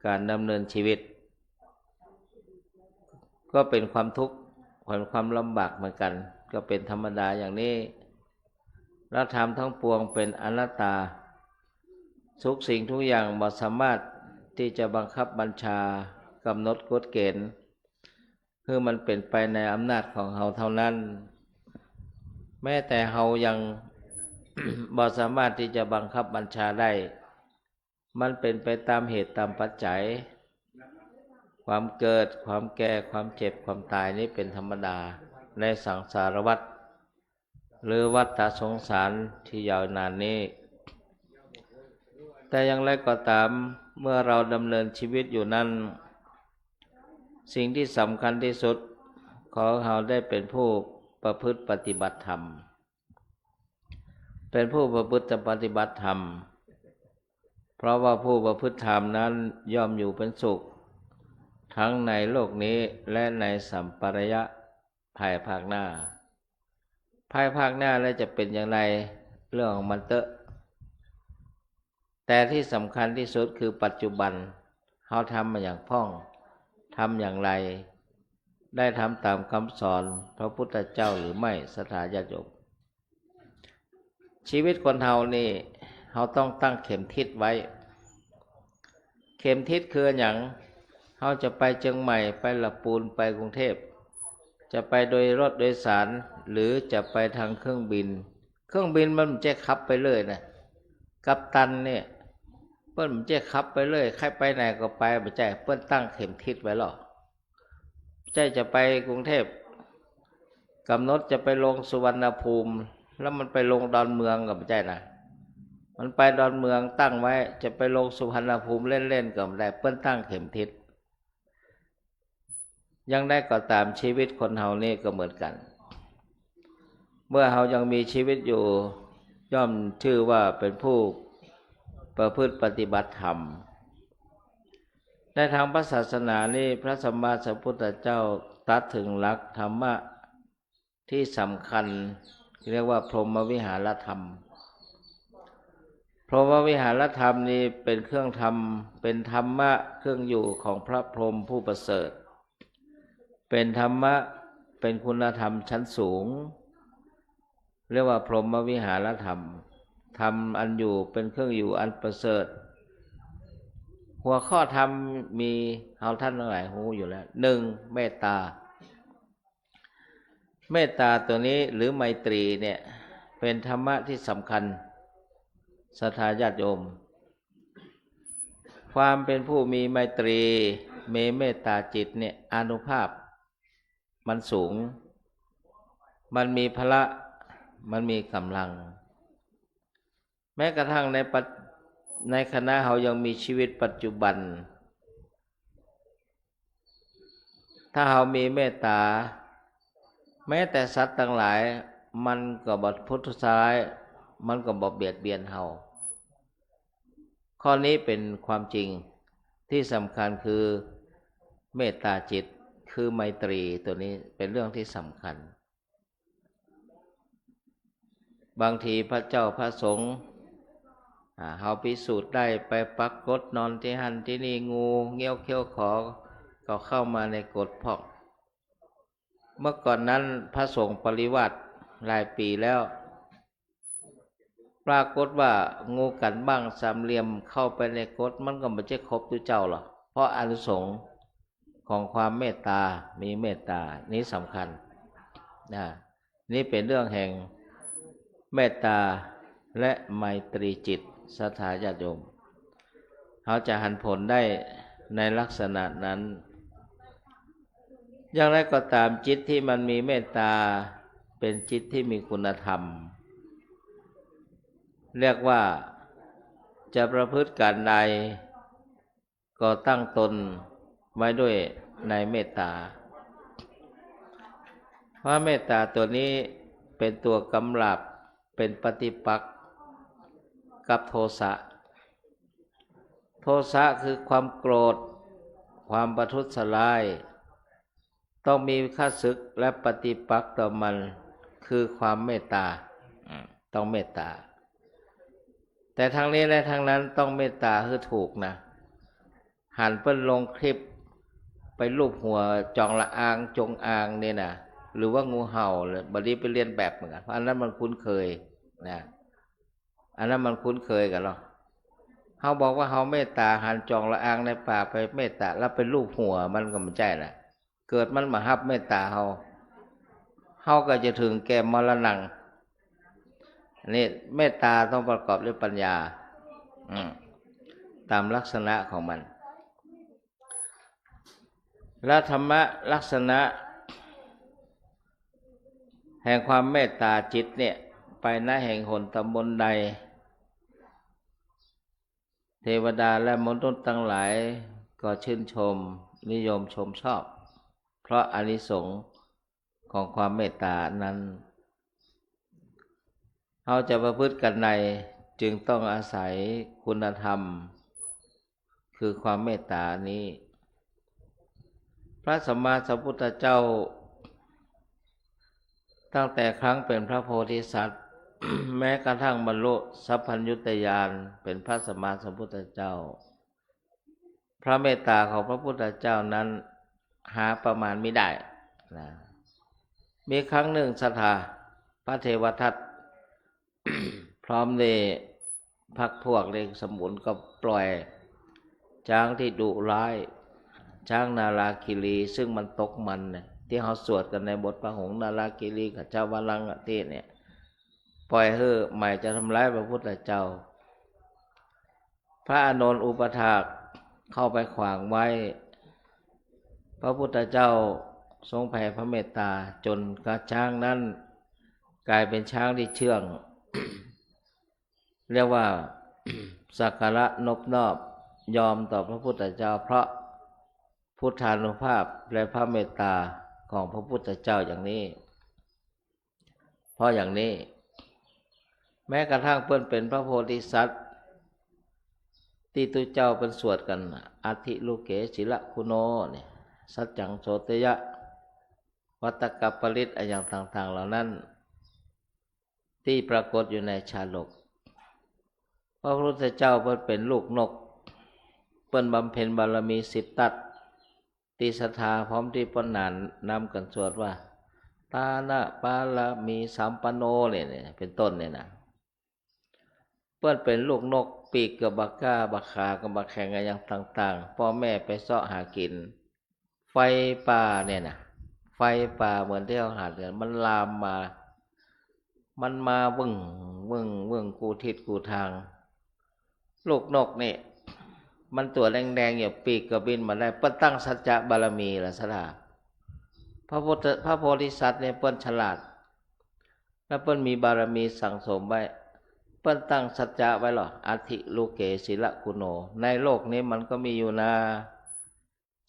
การดำเนินชีวิตก็เป็นความทุกข์ความลำบากเหมือนกันก็เป็นธรรมดาอย่างนี้แล้วธรรมทั้งปวงเป็นอนัตตาทุกสิ่งทุกอย่างบ่สามารถที่จะบังคับบัญชากำหนดกฎเกณฑ์คือมันเป็นไปในอำนาจของเฮาเท่านั้นแม้แต่เฮายัง บ่สามารถที่จะบังคับบัญชาได้มันเป็นไปตามเหตุตามปัจจัยความเกิดความแก่ความเจ็บความตายนี้เป็นธรรมดาในสังสารวัฏหรือวัฏสงสารที่ยาวนานนี้แต่อย่างไรก็ตามเมื่อเราดำเนินชีวิตอยู่นั้นสิ่งที่สำคัญที่สุดขอเราได้เป็นผู้ประพฤติปฏิบัติธรรมเป็นผู้ประพฤติปฏิบัติธรรมเพราะว่าผู้ประพฤติธรรมนั้นย่อมอยู่เป็นสุขทั้งในโลกนี้และในสัมปรายะภายภาคหน้าแล้วจะเป็นอย่างไรเรื่องของมันเตอะแต่ที่สำคัญที่สุดคือปัจจุบันเขาทำมาอย่างพ่องทำอย่างไรได้ทำตามคำสอนพระพุทธเจ้าหรือไม่ศรัทธาญาติโยมชีวิตคนเฮานี่เขาต้องตั้งเข็มทิศไว้เข็มทิศคืออย่างเขาจะไปเชียงใหม่ไปละปูนไปกรุงเทพ จะไปโดยรถโดยสารหรือจะไปทางเครื่องบินมันจะขับไปเลยนะกัปตันเนี่ยเปิ้นมันจะขับไปเลยใครไปไหนก็ไปบ่ใจเปิ้นตั้งเข็มทิศไว้หรอใจจะไปกรุงเทพกำหนดจะไปลงสุวรรณภูมิแล้วมันไปลงดอนเมืองก็บ่ใจนะมันไปดอนเมืองตั้งไว้จะไปลงสุวรรณภูมิเล่นๆก็บ่ได้เปิ้นตั้งเข็มทิศยังได้ก็ตามชีวิตคนเฮานี่ก็เหมือนกันเมื่อเฮายังมีชีวิตอยู่ย่อมชื่อว่าเป็นผู้ประพฤติปฏิบัติธรรมในทางพระศาสนานี่พระสัมมาสัมพุทธเจ้าตรัสถึงหลักธรรมะที่สำคัญเรียกว่าพรหมวิหารธรรมพรหมวิหารธรรมนี้เป็นเครื่องธรรมเป็นธรรมะเครื่องอยู่ของพระพรหมผู้ประเสริฐเป็นธรรมะเป็นคุณธรรมชั้นสูงเรียกว่าพรหมวิหารธรรมธรรมอันอยู่เป็นเครื่องอยู่อันประเสริฐหัวข้อธรรมมีเอาท่านทั้งหลายรู้อยู่แล้วหนึ่งเมตตาเมตตาตัวนี้หรือไมตรีเนี่ยเป็นธรรมะที่สำคัญศรัทธาญาติโยมความเป็นผู้มีไมตรีมีเมตตาจิตเนี่ยอานุภาพมันสูงมันมีพละมันมีกำลังแม้กระทั่งในคณะเรายังมีชีวิตปัจจุบันถ้าเรามีเมตตาแม้แต่สัตว์ทั้งหลายมันก็บ่พุทธร้ายมันก็บ่เบียดเบียนเราข้อนี้เป็นความจริงที่สำคัญคือเมตตาจิตคือไมตรีตัวนี้เป็นเรื่องที่สำคัญบางทีพระเจ้าพระสงฆ์เฮาพิสูจน์ได้ไปปรากฏนอนที่หันที่นี่งูเงี้ยวเขี้ยวขอก็เข้ามาในกฎพอกเมื่อก่อนนั้นพระสงฆ์ปริวาสหลายปีแล้วปรากฏว่างูกันบ้างสามเหลี่ยมเข้าไปในกฎมันก็ไม่ใช่ครบตัวเจ้าหรอกเพราะอานิสงส์ของความเมตตามีเมตตานี้สำคัญนี่เป็นเรื่องแห่งเมตตาและไมตรีจิตศรัทธาญาติโยมเขาจะหันผลได้ในลักษณะนั้นอย่างไรก็ตามจิตที่มันมีเมตตาเป็นจิตที่มีคุณธรรมเรียกว่าจะประพฤติการใดก็ตั้งตนไว้ด้วยในเมตตาเพราะเมตตาตัวนี้เป็นตัวกำลับเป็นปฏิปักษ์กับโทสะโทสะคือความโกรธความประทุษร้ายต้องมีข้าศึกและปฏิปักษ์ต่อมันคือความเมตตาต้องเมตตาแต่ทางนี้และทางนั้นต้องเมตตาคือถูกนะหันเปิ้นลงคลิปไปรูปหัวจองละอางจงอางเนี่ยนะหรือว่างูเห่าเลยบัดนี้ไปเรียนแบบเหมือนกันเพราะอันนั้นมันคุ้นเคยนะอันนั้นมันคุ้นเคยกันหรอเขาบอกว่าเขาเมตตาหันจองละอางในป่าไปเมตตาแล้วไปรูปหัวมันก็ไม่ใช่นะเกิดมันมาฮับเมตตาเขาก็จะถึงแก่มรณะนี่เมตตาต้องประกอบด้วยปัญญาตามลักษณะของมันและธรรมะลักษณะแห่งความเมตตาจิตเนี่ยไปณแห่งหนตำบลใดเทวดาและมนุษย์ทั้งหลายก็ชื่นชมนิยมชมชอบเพราะอานิสงส์ของความเมตตานั้นเราจะประพฤติกันในจึงต้องอาศัยคุณธรรมคือความเมตตานี้พระสัมมาสัมพุทธเจ้าตั้งแต่ครั้งเป็นพระโพธิสัตว์ แม้กระทั่งบรรลุสัพพัญญุตญาณเป็นพระสัมมาสัมพุทธเจ้าพระเมตตาของพระพุทธเจ้านั้นหาประมาณไม่ได้นะมีครั้งหนึ่งศรัทธาพระเทวทัต พร้อมในพักพวกในสมุนก็ปล่อยช้างที่ดุร้ายช้างนาราคิรีซึ่งมันตกมันเนี่ย ที่เขาสวดกันในบทพระหงส์นาราคิรีกับเจ้าวาลังกเทศเนี่ยปล่อยให้ใหม่จะทำร้ายพระพุทธเจ้าพระอานนท์อุปถากเข้าไปขวางไว้พระพุทธเจ้าทรงแผ่พระเมตตาจนกระช้างนั้นกลายเป็นช้างที่เชื่อง เรียกว่า สักการะนบนอบยอมต่อพระพุทธเจ้าเพราะพุทธานุภาพและพระเมตตาของพระพุทธเจ้าอย่างนี้เพราะอย่างนี้แม้กระทั่งเพิ่นเป็นพระโพธิสัตว์ที่ตุเจ้าเป็นสวดกันอาทิลูเกศิละคุโนเนี่ยสัจจังโสตยะวัตกัปปริตอย่างต่างๆเหล่านั้นที่ปรากฏอยู่ในชาดกพระพุทธเจ้าเพิ่นเป็นลูกนกเพิ่นบำเพ็ญบารมีสิบตัดตีศรัทธาพร้อมที่ปนานนำกันสวดว่าตานะปาลามีสัมปันโนเนี่ยเป็นต้นเนี่ยนะเพิ่นเป็นลูกนกปีกกับบักก้าบักขากับบักแข่งอะไรอย่างต่างๆพ่อแม่ไปเสาะหากินไฟป่าเนี่ยนะไฟป่าเหมือนที่เราหาเดือนมันลามมามันมาวึ่งกูทิศกูทางลูกนกนี่มันตัวแดงๆอยู่ปีกก็บินมาได้เปิ้นตั้งสัจจะบารมีล่ะสละพระโพธิสัตว์เนี่ยเปิ้นฉลาดแล้วเปิ้นมีบารมีสั่งสมไว้เปิ้นตั้งสัจจะไว้หรออาทิลูเกศีลกุโนในโลกนี้มันก็มีอยู่นะ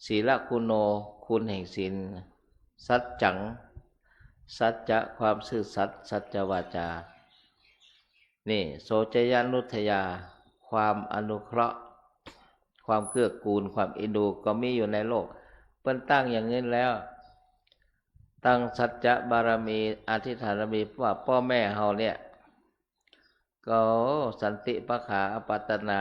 ศีลกุโนคุณแห่งศีลสัจจังสัจจะความซื่อสัตย์สัจวาจานี่โสจยานุทยาความอนุเคราะห์ความเกื้อกูลความเอ็นดูก็มีอยู่ในโลกเปิ้นตั้งอย่างนี้แล้วตั้งสัจจะบารมีอธิษฐานบารมีว่าพ่อแม่เฮาเนี่ยก็สันติปะขาอปัตตนา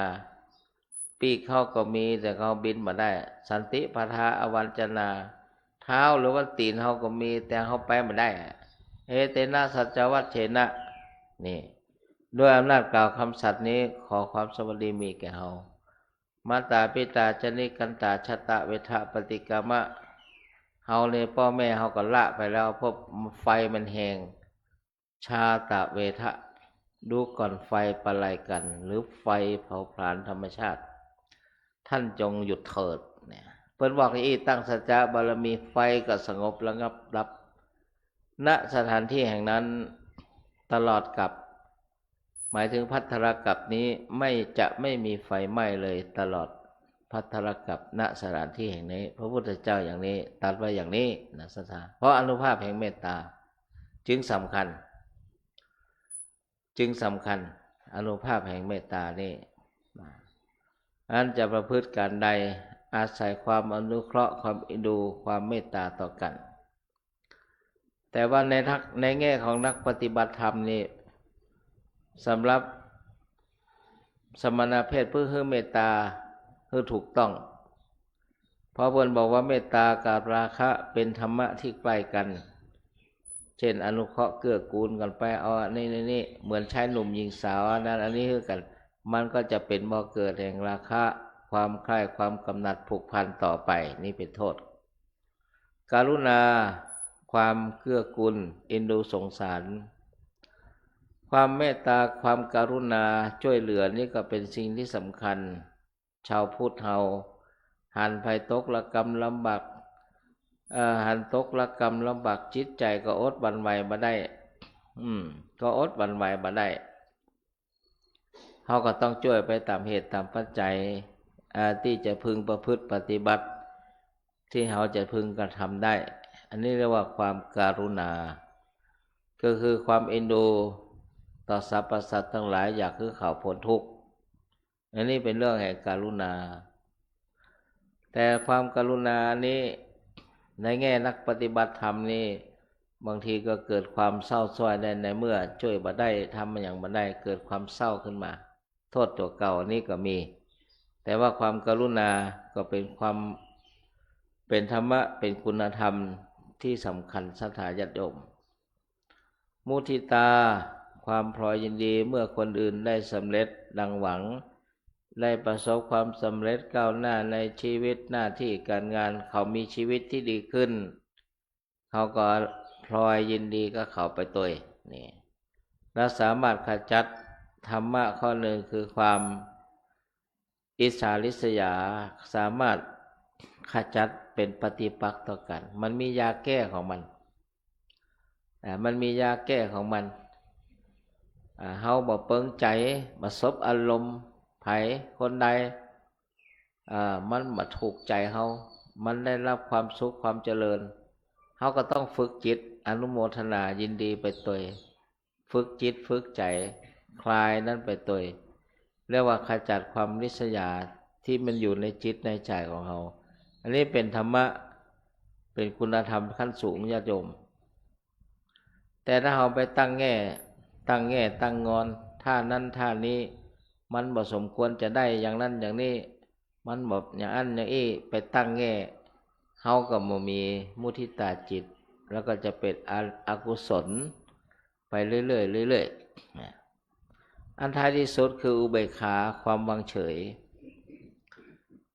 ปีกเขาก็มีแต่เขาบินมาได้สันติปทาอวัญจนาเท้าหรือว่าตีนเขาก็มีแต่เขาไปมาได้เอเตนะสัจวัชเชนะนี่ด้วยอำนาจกล่าวคำสัตย์นี้ขอความสวัสดีมีแก่เฮามาตาปิตาจนิกันตาชะตะเวทะปฏิกามะเฮาเนี่ยพ่อแม่เฮาก็ละไปแล้วเพราะไฟมันแหงชาตะเวทะดูก่อนไฟประไลกันหรือไฟเผาผลาญธรรมชาติท่านจงหยุดเถิดเนี่ยเพิ่นบอกอีตั้งสัจจะบารมีไฟก็สงบระงับดับณสถานที่แห่งนั้นตลอดกับหมายถึงภัทรกัปนี้ไม่มีไฟไหม้เลยตลอดภัทรกัปณสถานที่แห่งนี้พระพุทธเจ้าอย่างนี้ตรัสไว้อย่างนี้นะสัทธาเพราะอานุภาพแห่งเมตตาจึงสำคัญอานุภาพแห่งเมตตานี่อันจะประพฤติการใดอาศัยความอนุเคราะห์ความเอ็นดูความเมตตาต่อกันแต่ว่าในแง่ของนักปฏิบัติธรรมนี่สำหรับสมณเพศเพื่อให้เมตตาคือถูกต้องเพราะเพิ่นบอกว่าเมตตากับราคะเป็นธรรมะที่ใกล้กันเช่นอนุเคราะห์เกื้อกูลกันไปเอานี่เหมือนชายหนุ่มหญิงสาวอันนี้คือกันมันก็จะเป็นบ่อเกิดแห่งราคะความใคร่ความกำหนัดผูกพันต่อไปนี่เป็นโทษกรุณาความเกื้อกูลเอ็นดูสงสารความเมตตาความกรุณาช่วยเหลือนี่ก็เป็นสิ่งที่สำคัญชาวพุทธเฮาหันภัยตกละกรรมลำบากหันตกละกรรมลำบากจิตใจก็อดหวั่นไหวมาได้ก็อดหวั่นไหวมาได้เฮาก็ต้องช่วยไปตามเหตุตามปัจจัยที่จะพึงประพฤติปฏิบัติที่เฮาจะพึงกระทำได้อันนี้เรียกว่าความกรุณาก็คือความเอ็นดูต่อสรรพสัตว์ทั้งหลายอยากคือเขาพ้นทุกข์อันนี้เป็นเรื่องแห่งกรุณาแต่ความกรุณานี้ในแง่นักปฏิบัติธรรมนี่บางทีก็เกิดความเศร้าส้อยได้ในเมื่อช่วยบ่ได้ทำอย่างบ่ได้เกิดความเศร้าขึ้นมาโทษตัวเก่านี่ก็มีแต่ว่าความกรุณาก็เป็นธรรมะเป็นคุณธรรมที่สำคัญศรัทธาญาติโยมมุทิตาความพลอยยินดีเมื่อคนอื่นได้สำเร็จดังหวังได้ประสบความสำเร็จก้าวหน้าในชีวิตหน้าที่การงานเขามีชีวิตที่ดีขึ้น เขาก็พลอยยินดีก็เข้าไปตัวนี่แล้วสามารถขจัดธรรมะข้อหนึ่งคือความอิจฉาริษยาสามารถขจัดเป็นปฏิปักษ์ต่อกันมันมียาแก้ของมันมันมียาแก้ของมันเฮาบ่เปิงใจบ่ซบอารมณ์ไผคนใดมันบ่ถูกใจเฮามันได้รับความสุขความเจริญเฮาก็ต้องฝึกจิตอนุโมทนายินดีไปตัวฝึกจิตฝึกใจคลายนั้นไปตัวเรียกว่าขจัดความริษยาที่มันอยู่ในจิตในใจของเฮาอันนี้เป็นธรรมะเป็นคุณธรรมขั้นสูงญาติโยมแต่ถ้าเฮาไปตั้งแง่ตั้งงอนท่านั้นท่านี้มันบ่สมควรจะได้อย่างนั้นอย่างนี้มันบ่อย่างอันอย่างนี้ไปตั้งแง่เฮาก็บ่มีมุทิตาจิตแล้วก็จะเป็นอกุศลไปเรื่อยๆเรื่อยๆอันท้ายที่สุดคืออุเบกขาความวางเฉย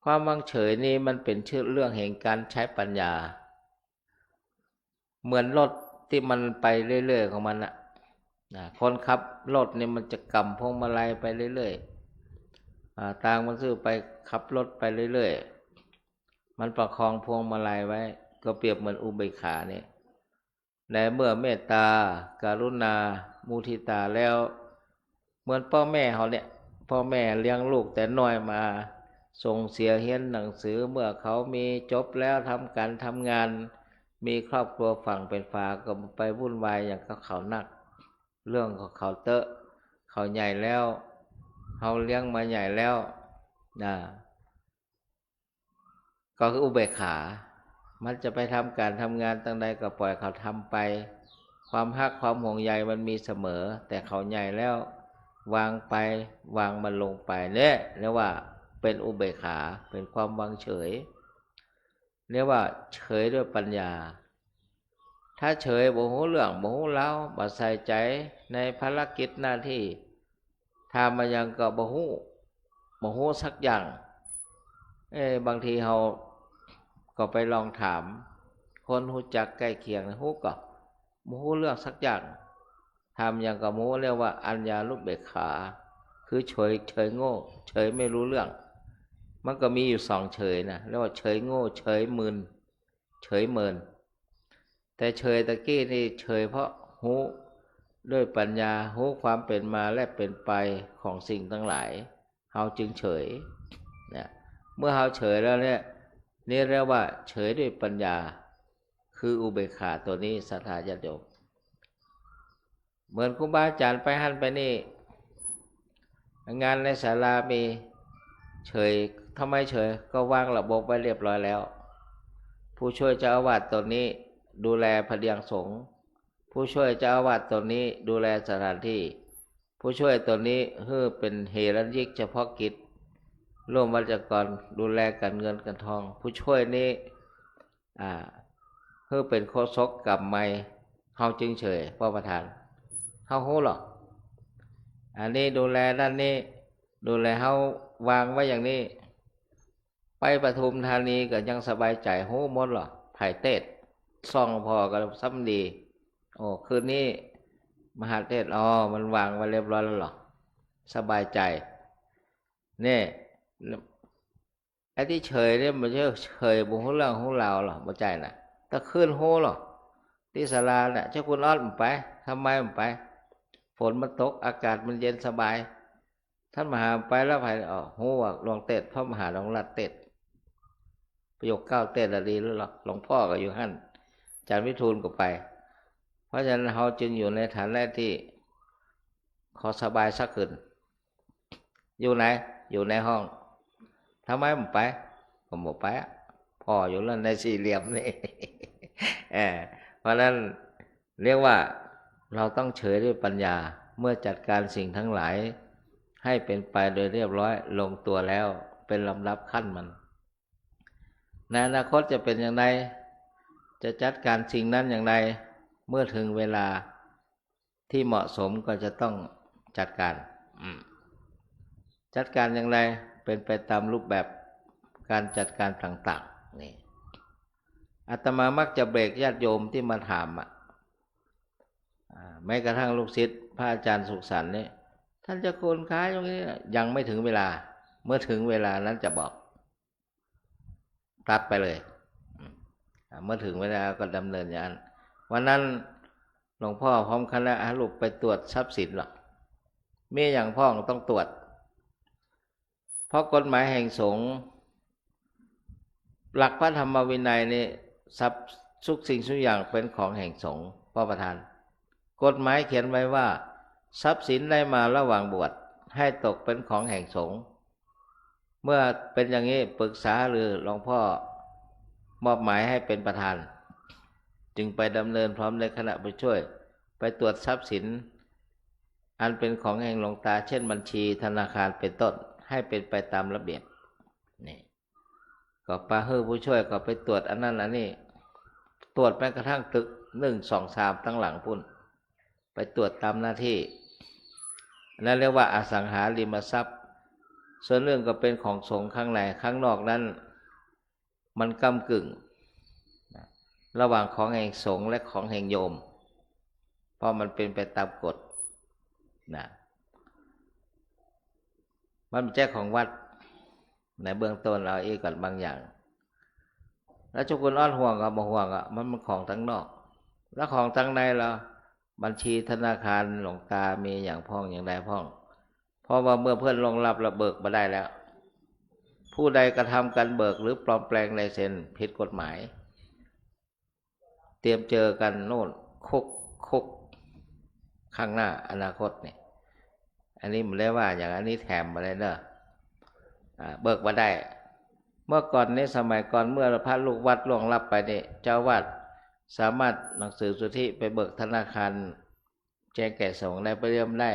ความวางเฉยนี่มันเป็นชื่อเรื่องแห่งการใช้ปัญญาเหมือนรถที่มันไปเรื่อยๆของมันคนขับรถนี่มันจะกำพวงมาลัยไปเรื่อยๆต่างมันซื้อไปขับรถไปเรื่อยๆมันประคองพวงมาลัยไว้ก็เปรียบเหมือนอุเบกขาเนี่ยในเมื่อเมตตากรุณามุทิตาแล้วเหมือนพ่อแม่เขาเนี่ยพ่อแม่เลี้ยงลูกแต่น้อยมาส่งเสียเรียนหนังสือเมื่อเขามีจบแล้วทำการทำงานมีครอบครัวฝั่งเป็นฝาก็ไปวุ่นวายอย่างเขานักเรื่องของเขาเตอะเขาใหญ่แล้วเขาเลี้ยงมาใหญ่แล้วก็คืออุเบกขามันจะไปทำการทำงานตั้งใดก็ปล่อยเขาทำไปความฮักความห่วงใยมันมีเสมอแต่เขาใหญ่แล้ววางไปวางมันลงไปเนี่ยเรียกว่าเป็นอุเบกขาเป็นความวางเฉยเรียกว่าเฉยด้วยปัญญาถ้าเฉยบ่ฮู้เรื่องบ่ฮู้ราวบ่ใส่ใจในภารกิจหน้าที่ทำมายังก็บ่ฮู้สักอย่างบางทีเราก็ไปลองถามคนรู้จักใกล้เคียงฮู้ก็บ่ฮู้เรื่องสักอย่างทำอย่างก็บ่ฮู้เรียกว่าอัญญานุเบกขาคือเฉยโง่เฉยไม่รู้เรื่องมันก็มีอยู่สองเฉยนะเรียกว่าเฉยโง่เฉยมึนเฉยเมินแต่เฉยตะกี้นี่เฉยเพราะหูด้วยปัญญาหูความเป็นมาและเป็นไปของสิ่งทั้งหลายเฮาจึงเฉยเนี่ยเมื่อเฮาเฉยแล้วเนี่ยนี่เรียกว่าเฉยด้วยปัญญาคืออุเบกขาตัวนี้ศรัทธาญาติโยมเหมือนครูบาอาจารย์ไปหั่นไปนี่งานในศาลามีเฉยทำไมเฉยก็วางระบบไว้เรียบร้อยแล้วผู้ช่วยเจ้าอาวาสตนนี้ดูแลพเดียงสงฆ์ผู้ช่วยเจ้าอาวาสตนนี้ดูแลสถานที่ผู้ช่วยตนนี้เป็นเฮรัญยิกเฉพาะกิจร่วมวัจกรดูแลการเงินการทองผู้ช่วยนี้เป็นโฆษกกรรมไม่เฮาจึงเฉยพ่อประธานเฮาฮู้หรอกอันนี้ดูแลด้านนี้ดูแลเฮาวางไว้อย่างนี้ไปปทุมธานีก็ยังสบายใจฮู้หมดหรอไผ่เทศซ่องพอก็ซ้ำดีคืนนี้มหาเทศมันวางไว้เรียบร้อยแล้วหรอสบายใจนี่ไอ้ที่เฉยเนี่ยมันจะเฉยบุหูเรื่องของเราหรอบ่ใจน่ะถ้าขึ้นโหหรอที่ศาลาเนี่ยเจ้าคุณออดมันไปทำไมมันไปฝนมันตกอากาศมันเย็นสบายท่านมหาไปแล้วไปฮู้ว่าหลวงเต็ดพระมหาหลวงรัตเต็ดประโยค9เต็ดดีหรือหรอหลวงพ่อก็อยู่หั่นอาจารย์วิทูลก็ไปเพราะฉะนั้นเราจึงอยู่ในฐานะที่ขอสบายสักคืนอยู่ไหนอยู่ในห้องทำไมมันไปผมบอกไปพ่ออยู่แล้วในสี่เหลี่ยมนี่ เพราะนั้นเรียกว่าเราต้องเฉยด้วยปัญญาเมื่อจัดการสิ่งทั้งหลายให้เป็นไปโดยเรียบร้อยลงตัวแล้วเป็นลำดับขั้นมันในอนาคตจะเป็นอย่างไรจะจัดการสิ่งนั้นอย่างไรเมื่อถึงเวลาที่เหมาะสมก็จะต้องจัดการจัดการอย่างไรเป็นไปตามรูปแบบการจัดการต่างๆนี่ อาตมามักจะเบรกญาติโยมที่มาถามแม้กระทั่งลูกศิษย์พระอาจารย์สุขสันต์เนี่ยท่านจะโกนค้ายตรงนี้ยังไม่ถึงเวลาเมื่อถึงเวลานั้นจะบอกตัดไปเลยเมื่อถึงเวลาก็ดำเนินอย่างนั้นวันนั้นหลวงพ่อพร้อมคณะลูกไปตรวจทรัพย์สินหรอกมีอย่างพ่อต้องตรวจเพราะกฎหมายแห่งสงฆ์หลักพระธรรมวินัยนี่ทรัพย์ทุกสิ่งทุกอย่างเป็นของแห่งสงฆ์พ่อประธานกฎหมายเขียนไว้ว่าทรัพย์สินได้มาระหว่างบวชให้ตกเป็นของแห่งสงฆ์เมื่อเป็นอย่างนี้ปรึกษาหรือหลวงพ่อมอบหมายให้เป็นประธานจึงไปดำเนินพร้อมในคณะผู้ช่วยไปตรวจทรัพย์สินอันเป็นของแห่งหลวงตาเช่นบัญชีธนาคารเป็นต้นให้เป็นไปตามระเบียบนี่ก็ปาเฮอผู้ช่วยก็ไปตรวจอันนั้นอันนี้ตรวจไปกระทั่งตึก1 2 3ตั้งหลังพุ่นไปตรวจตามหน้าที่นั่นเรียกว่าอสังหาริมทรัพย์ส่วนเรื่องก็เป็นของสงฆ์ข้างในข้างนอกนั้นมันก้ำกึ่งระหว่างของแห่งสงฆ์และของแห่งโยมเพราะมันเป็นไปตามกฎนะมันไม่ใช่ของวัดในเบื้องต้นเราก่อนบางอย่างแล้วเจ้าคุณอ้อนห่วงกับบ่ห่วงมันของทั้งนอกแล้วของทั้งในเราบัญชีธนาคารหลวงตามีอย่างพ้องอย่างใดพ้องเพราะว่าเมื่อเพื่อนลงรับระเบิกมาได้แล้วผู้ใดกระทำการเบิกหรือปลอมแปลงลายเซ็นผิดกฎหมายเตรียมเจอกันโน่นคุกข้างหน้าอนาคตเนี่ยอันนี้มันเรียกว่าอย่างอันนี้แถมมาเลยเนอะเบิกมาได้เมื่อก่อนนี้สมัยก่อนเมื่อพระลูกวัดล่วงลับไปเนี่ยเจ้าวัดสามารถหนังสือสุทธิไปเบิกธนาคารแจ้งแก่สงฆ์ได้ไปเริ่มได้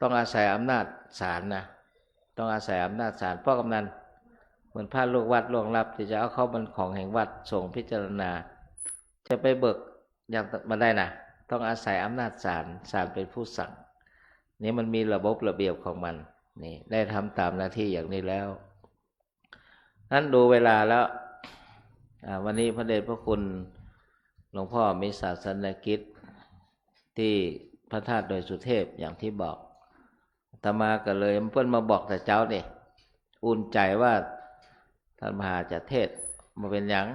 ต้องอาศัยอำนาจศาลนะต้องอาศัยอำนาจศาลพ่อกำนันเหมือนพระลูกวัดล่วงลับที่จะเอาเข้ามันของแห่งวัดสงฆ์พิจารณาจะไปเบิกอย่างมาได้นะต้องอาศัยอำนาจศาลเป็นผู้สั่งนี่มันมีระบบระเบียบของมันนี่ได้ทำตามหน้าที่อย่างนี้แล้วนั้นดูเวลาแล้ววันนี้พระเดชพระคุณหลวงพ่อมีศาสนกิจที่พระธาตุดอยสุเทพอย่างที่บอกอาตมาก็เลยเพิ่นมาบอกแต่เจ้านี่อุ่นใจว่าท่านมหาจะเทศมาเป็นหยัง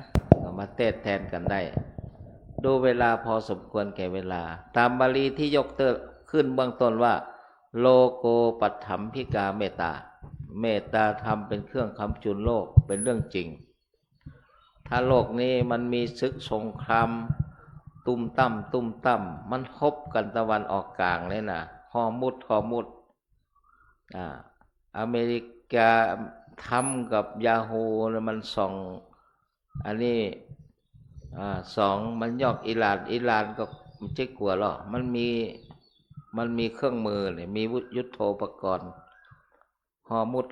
ก็มาเทศแทนกันได้ดูเวลาพอสมควรแก่เวลาตามบาลีที่ยกขึ้นเบื้องต้นว่าโลโกปัฏฐัมภิกาเมตตาเมตตาธรรมเป็นเครื่องค้ำจุนโลกเป็นเรื่องจริงถ้าโลกนี้มันมีศึกสงครามตุ้มตั้มมันฮบกันตะวันออกกลางเลยนะฮอมุดอเมริกาทำกับยาโฮมันส่องอันนี้สองมันยอกอิหร่านก็ไม่ใช่กลัวหรอกมันมีเครื่องมือเนี่ยมียุทโธปกรณ์ฮอมุด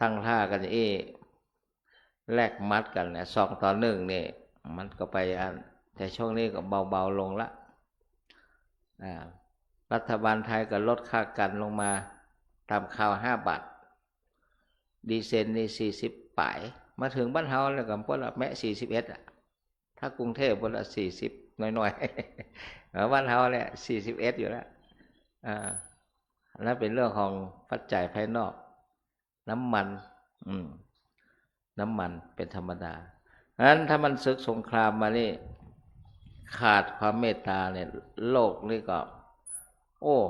ตั้งท่ากันแลกมัดกันเนี่ย2-1เนี่ยมันก็ไปแต่ช่วงนี้ก็เบาลงละรัฐบาลไทยก็ลดค่ากันลงมาตามข่าว5 บาทดีเซลนี่40ป่ายมาถึงบ้านเฮาแล้วก็พวกละแม่41ถ้ากรุงเทพพวกละ40น้อยๆบ้านเฮาเนี่ย41อยู่แล้วนั่นเป็นเรื่องของปัจจัยภายนอกน้ำมันเป็นธรรมดางั้นถ้ามันศึกสงครามมานี่ขาดความเมตตาเนี่ยโลกนี่ก็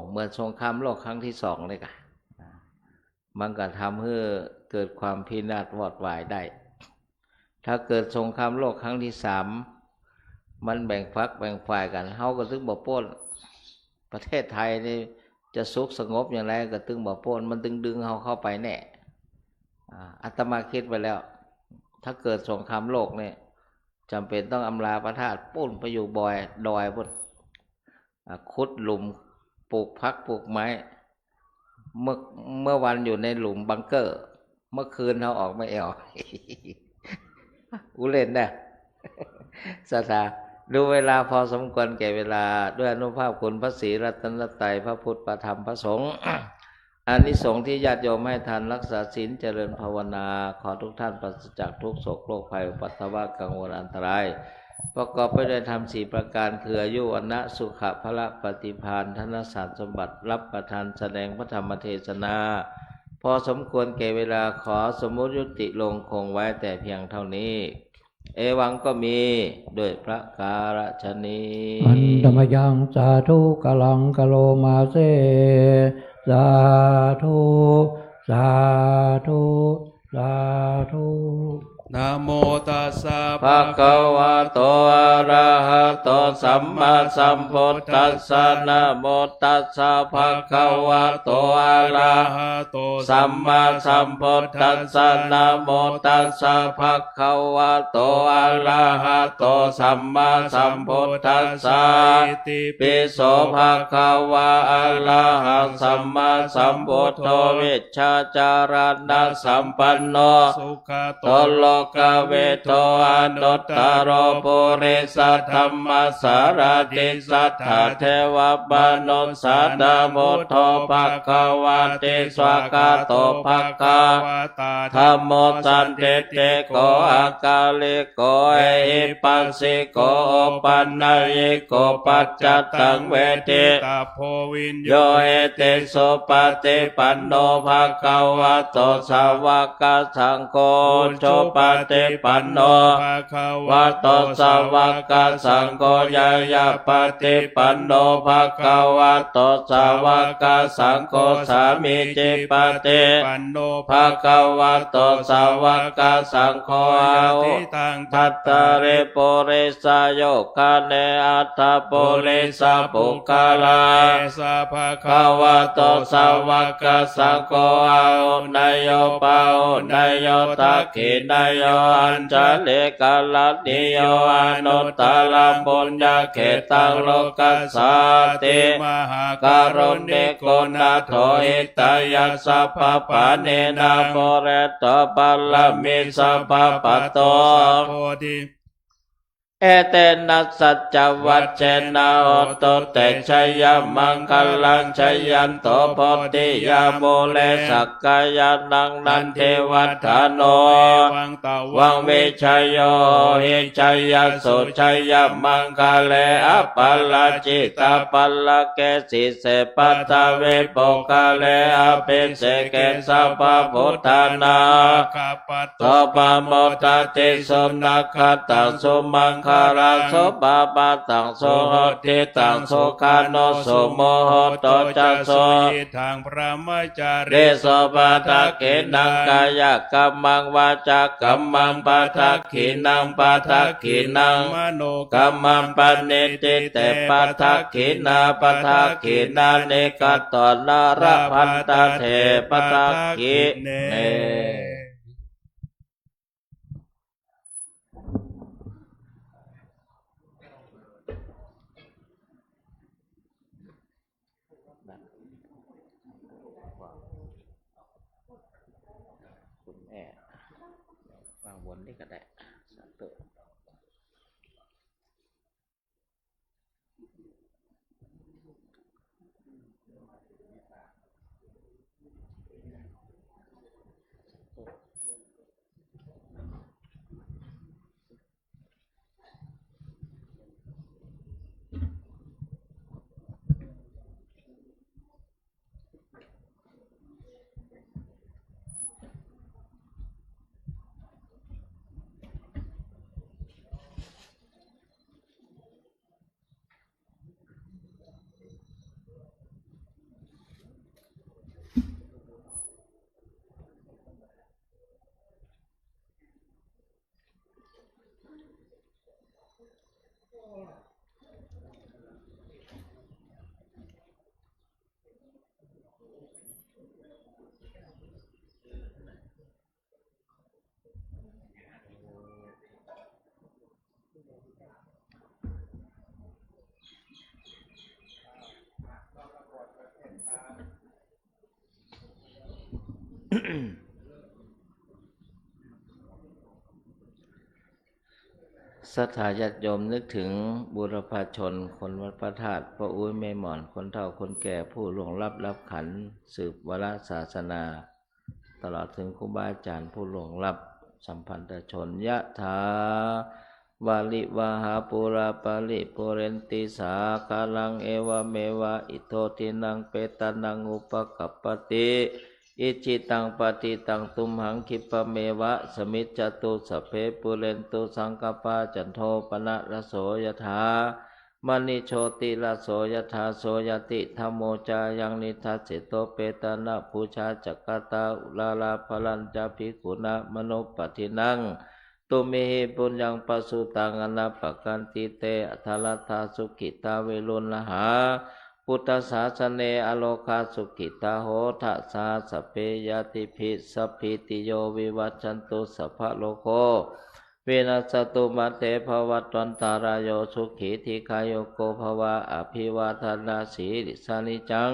เหมือนสงครามโลกครั้งที่2เลยค่ะมันก็ทำให้เกิดความพินาศวอดวายได้ถ้าเกิดสงครามโลกครั้งที่3มันแบ่งฝักแบ่งฝ่ายกันเฮาก็ถึงบ่ป้นประเทศไทยนี่จะสุขสงบอย่างไรก็ถึงบ่ป้นมันดึงเฮาเข้าไปแน่อาตมาคิดไว้แล้วถ้าเกิดสงครามโลกเนี่ยจำเป็นต้องอำลาพระธาตุปุ้นไปอยู่ดอยพุ่นขุดหลุมปลูกพักปลูกไม้เมื่อวันอยู่ในหลุมบังเกอร์เมื่อคืนเขาออกไม่ออก กูเล่นนะสถาดูเวลาพอสมควรแก่เวลาด้วยอนุภาพคุณพระศรีรัตนตรัยพระพุทธพระธรรมพระสงฆ์ อานิสงส์ที่ญาติโยมให้ทานรักษาศีลเจริญภาวนาขอทุกท่านปราศจากทุกโศกโรคภัยอุปัตตวะกังวลอันตรายประกอบไปด้วยธรรมสี่ประการคืออายุวันนะสุขะพละปฏิภาณธนสารสมบัติรับประทานแสดงพระธรรมเทศนาพอสมควรแก่เวลาขอสมมุติยุติลงคงไว้แต่เพียงเท่านี้เอวังก็มีด้วยพระการฉนี้อันธรรมยังสาธุกลังกะโลมาเซสาธุสาธุสาธุนะโมตัสสะ ภะคะวะโตอะระหะโตสัมมาสัมพุทธัสสะนะโมตัสสะภะคะวะโตอะระหะโตสัมมาสัมพุทธัสสะนะโมตัสสะภะคะวะโตอะระหะโตสัมมาสัมพุทธัสสะปิโสภะคะวะอะระหะสัมมาสัมพุทโธวิชชาจารณะสัมปันโน สุขโต โตโลกเวโทอนุตตรปุริสัทธัมมัสสารติสัทธาเทวมนุสสานามุทโธภควาติสวากาโตภควาธัมโมสันติเตโกอากาลิโกเอหิปัสสิโกปันนยิโกปัจจตังเวทิตาโพวิน โยเอติสุปฏิปันโนภะคะวะโตสาวกสังโฆจุปฏิปันโนภะคะวะโตสาวกสังโฆยายาปฏิปันโนภะคะวะโตสาวกสังโฆสามิจิปฏิปันโน ภะคะวะโตสาวกสังโฆอาหุทัตตะเรปุริสาโยคะเนอัตถปุริสาปุคคลา สัพพะ ภะวะโตสาวกสังโฆอาหุนายโยปาหุนายโยทักขินายโยอัญชลิกาลนิโยอนุตตรัมปุญญเขตังโลกัสสาติ มหา การุณิโกนาโถอิตายัสสะปะปะเนนาโมเรตปัลลมิสัพพะปะโต โพธิ เอเตนะสัจจวัจเจนะโหตุเตชัยยมังคลังชัยยันโตโพธิยาโมเลสักกายานังนันเทวัฏฐานโน วังตา วังวิชัยโยหิชัยยสุชัยยมังคเลอปัลลจิตาปัลลเกสิเสปัตตเวปกาเลอภิเสเกสัพพพุทธานา คาปัต โตปะโมตติสุนัขตังสุมังคาราโสบาบาตังโสโหติตังโสคาโนโสโมโหโตจัสโส ทางพระมจา เด รี โสปะทักขินังกายกัมมังวาจากัมมังปะทักขินังปะทักขินัง มโน กัมมังปะเนติเตปะทักขินาปะทักขินาเนกตนารพันตเถปะทักขิเน คุณแม่วางบนนี่ก็ได้สาธุ ศรัทธาญาติโยมนึกถึงบุรพชนคนวัดพระธาตุพ่ออุ้ยแม่หมอนคนเฒ่าคนแก่ผู้ล่วงลับขันสืบวรศาสนาตลอดถึงครูบาอาจารย์ผู้ล่วงลับสัมพันธชนยะถาวาลิวาหาปุราปาลิปุเรนติสาคาลังเอวเมวะอิโตทินังเปตานังอุปกัปปติอิจิตังปฏิตังตุมหังคิปะเมวะสมิจจตุสัพเพปุเรนตุสังกปาจันโทปนะระโสยถามณิโชติระโสยถาโสยติธัมโมจายังนิทัสสิโตเปตานะภูชาจักกตาอุลาลาภลัญจาภิกขุนะมโนปทินังตุเมหิปุญญังปสุตังอนาปกันติเตอัทลัทธาสุขิตาเวรุณหาพุทธศาสเนอโลคาสุขิตาโหทะสาสพเพยติภิสัพพิติโยวิวัชชันตุสัพพะโลโควินัสสตุมาเตภวัตวันตารายโยสุขีทีคายโกภวะอภิวาทนาสีริสานิจัง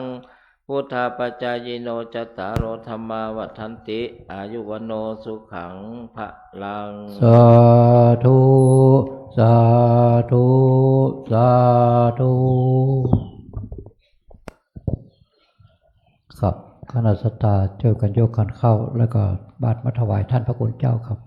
พุทธาปัจจายโนจตตารโอธรรมาวัฏันติอายุวโนสุขังภะลังสาธุสาธุสาธุครับคณะสัตตาเจอกันโยกกันเข้าแล้วก็บาตรมาถวายท่านพระคุณเจ้าครับ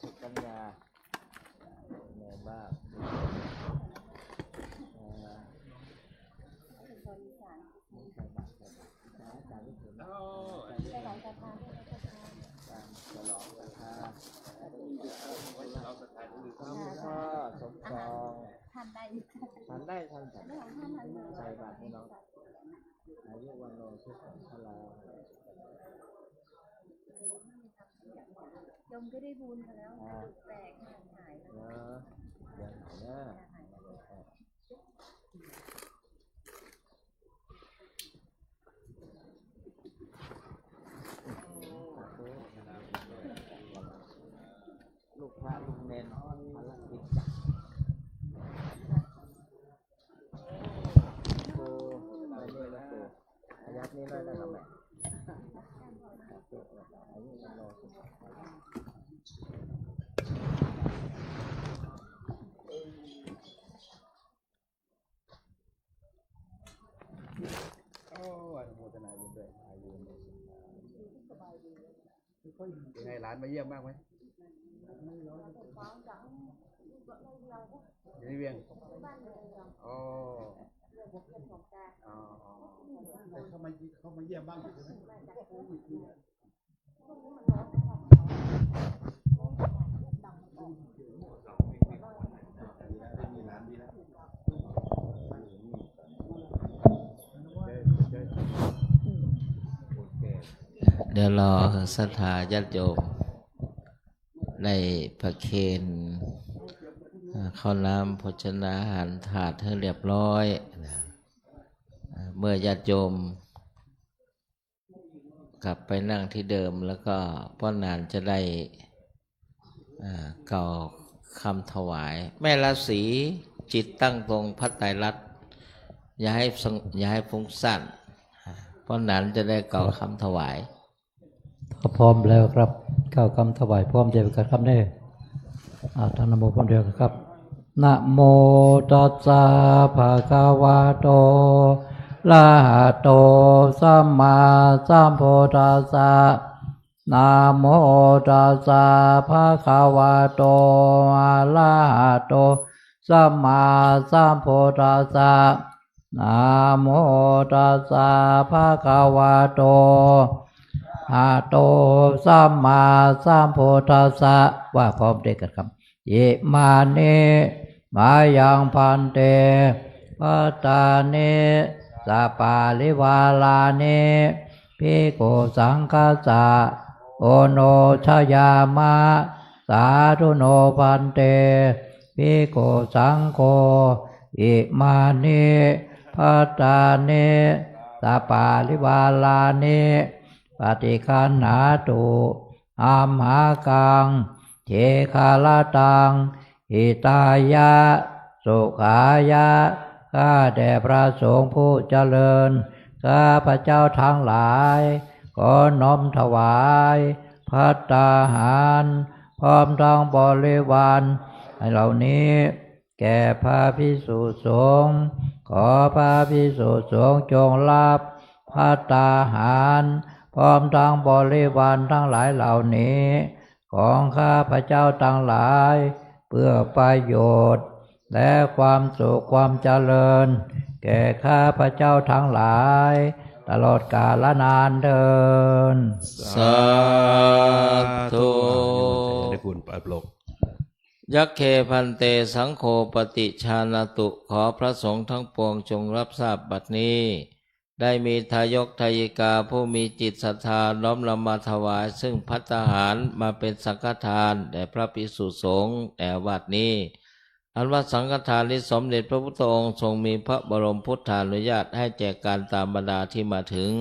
สุกัญญาแม่บ้านสมปองทานได้ใส่บาตรให้น้องอายุวันโนสุขังพลาโยมก็ได้บุญมาแล้วแปลกหายแล้วยังหายนะลูกพระลูกเนรภารกิจจักโกไปด้วยแล้วโกอายัดนี้เลยนะครับแม่อายุวันโนสุขังพลาเป็นไงหลานมาเยี่ยมบ้างไหมอยู่ในเวียงอ๋อแต่เขามาเยี่ยมบ้างอยู่ใช่ไหมเดี๋ยวรอศรัทธาญาติโยมในประเคนข้าวน้ำภชนาอาหารถาดให้เรียบร้อยเมื่อญาติโยมกลับไปนั่งที่เดิมแล้วก็ป้อนนานจะได้กล่าวคำถวายแม่ราศีจิตตั้งตรงพระไตรลักษณ์อย่าให้ฟุ้งซ่านป้อนนานจะได้กล่าวคำถวายถ้าพร้อมแล้วครับกล่าวคำถวายพร้อมเดียวกันครับเนี่ยท่านนโมพร้อมเดียวกันครับนะโมตัสสะภะคะวะโตอะระหะโตสัมมาสัมพุทธัสสะนะโมตัสสะภะคะวะโตอะระหะโต สัมมาสัมพุทธัสสะนะโมตัสสะภะคะวะโตอะโตสัมมาสัมพุทธัสสะว่าพร้อมด้วยกันครับอิมานิมายังพันเตปัตตานิสัปปาริวาลานิภิกขุสังฆัสสะโอโนชยามะสาธุโนพันเตภิกขุสังโฆอิมานิปัตตานิสัปปาริวาลานิปฏิคันหาตุอัมหากังเจคาลตังอิตายะสุขายะข้าแด่พระสงฆ์ผู้เจริญข้าพระเจ้าทั้งหลายขอน้อมถวายภัตตาหารพร้อมทั้งบริวารเหล่านี้แก่พระภิกษุสงฆ์ขอพระภิกษุสงฆ์จงรับภัตตาหารพร้อมทั้งบริวารทั้งหลายเหล่านี้ของข้าพระเจ้าทั้งหลายเพื่อประโยชน์และความสุขความเจริญแก่ข้าพระเจ้าทั้งหลายตลอดกาลนานเดิน สาธุ ได้บุญปรับโลก ยักเคพันเตสังโฆปฏิชานตุขอพระสงฆ์ทั้งปวงจงรับทราบบัดนี้ ได้มีทายกทายิกาผู้มีจิตศรัทธาน้อมนำมาถวายซึ่งภัตตาหารมาเป็นสังฆทานแด่พระภิกษุสงฆ์แด่วัดนี้อันว่าสังฆทานนี้สมเด็จพระพุทธองค์ทรงมีพระบรมพุทธานุญาตให้แจกการตามบรรดาที่มาถึง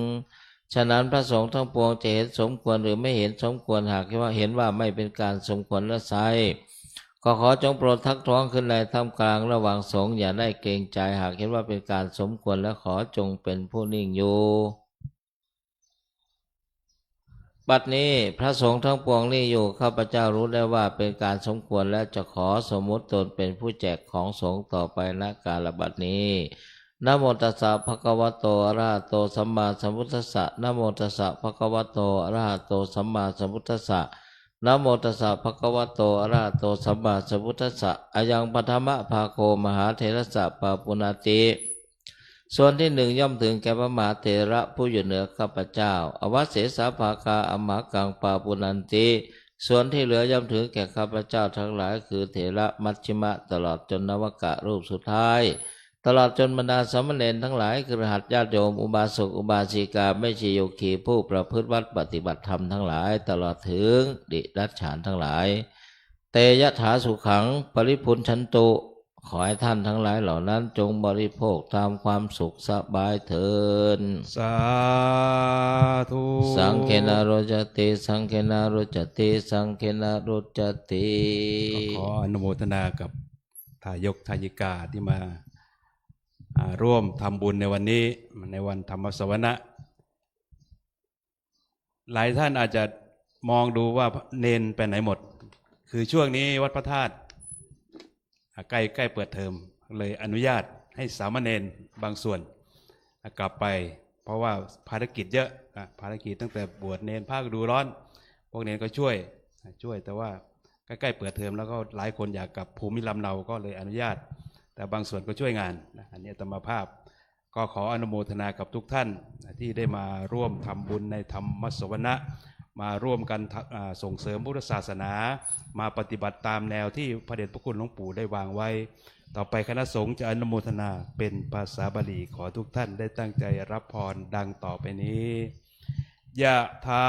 ฉะนั้นพระสงฆ์ทั้งปวงจะเห็นสมควรหรือไม่เห็นสมควรหากเห็นว่าไม่เป็นการสมควรละไซก็ขอจงโปรดทักท้วงขึ้นในท่ามกลางระหว่างสงฆ์อย่าได้เกรงใจหากเห็นว่าเป็นการสมควรและขอจงเป็นผู้นิ่งอยู่บัดนี้พระสงฆ์ทั้งปวงนี่อยู่ข้าพเจ้ารู้ได้ว่าเป็นการสมควรและจะขอสมมุติตนเป็นผู้แจกของสงฆ์ต่อไปณกาลบัดนี้นะโมตัสสะภะคะวะโตอะระหะโตสัมมาสัมพุทธัสสะนะโมตัสสะภะคะวะโตอะระหะโตสัมมาสัมพุทธัสสะนะโมตัสสะภะคะวะโตอะระหะโตสัมมาสัมพุทธัสสะอายังปฐมภาโคมหาเถรสสะปาปุณาติส่วนที่หนึ่งย่อมถึงแก่พระมหาเถระผู้อยู่เหนือข้าพเจ้าอวเสสาภาคาอมหากังปาปุนันติส่วนที่เหลือย่อมถึงแก่ข้าพเจ้าทั้งหลายคือเถระมัชฌิมะตลอดจนนวกะรูปสุดท้ายตลอดจนบรรดาสามเณรทั้งหลายคือรหัสญาติโยมอุบาสกอุบาสิกาไม่ใช่โยคีผู้ประพฤติวัดปฏิบัติธรรมทั้งหลายตลอดถึงดิรัจฉานทั้งหลายเตยะถาสุขังปริพุนชันตุขอให้ท่านทั้งหลายเหล่านั้นจงบริโภคตามความสุขสบายเถิดสาธุ สังเคนาโรจติสังเคนาโรจติสังเคนาโรจติ ขออนุโมทนากับทายกทายิกาที่มาร่วมทำบุญในวันนี้ในวันธรรมสวนะ หลายท่านอาจจะมองดูว่าเนนไปไหนหมดคือช่วงนี้วัดพระธาตุใกล้เปิดเทอมเลยอนุญาตให้สามเณรบางส่วนกลับไปเพราะว่าภารกิจเยอะภารกิจตั้งแต่บวชเนนภาคฤดูร้อนพวกเนนก็ช่วยแต่ว่าใกล้เปิดเทอมแล้วก็หลายคนอยากกลับภูมิลำเนาก็เลยอนุญาตแต่บางส่วนก็ช่วยงานอันนี้อาตมาภาพก็ขออนุโมทนากับทุกท่านที่ได้มาร่วมทำบุญในธรรมสวนะมาร่วมกันส่งเสริมพุทธศาสนามาปฏิบัติตามแนวที่พระเดชพระคุณหลวงปู่ได้วางไว้ต่อไปคณะสงฆ์จะอนุโมทนาเป็นภาษาบาลีขอทุกท่านได้ตั้งใจรับพรดังต่อไปนี้ยะถา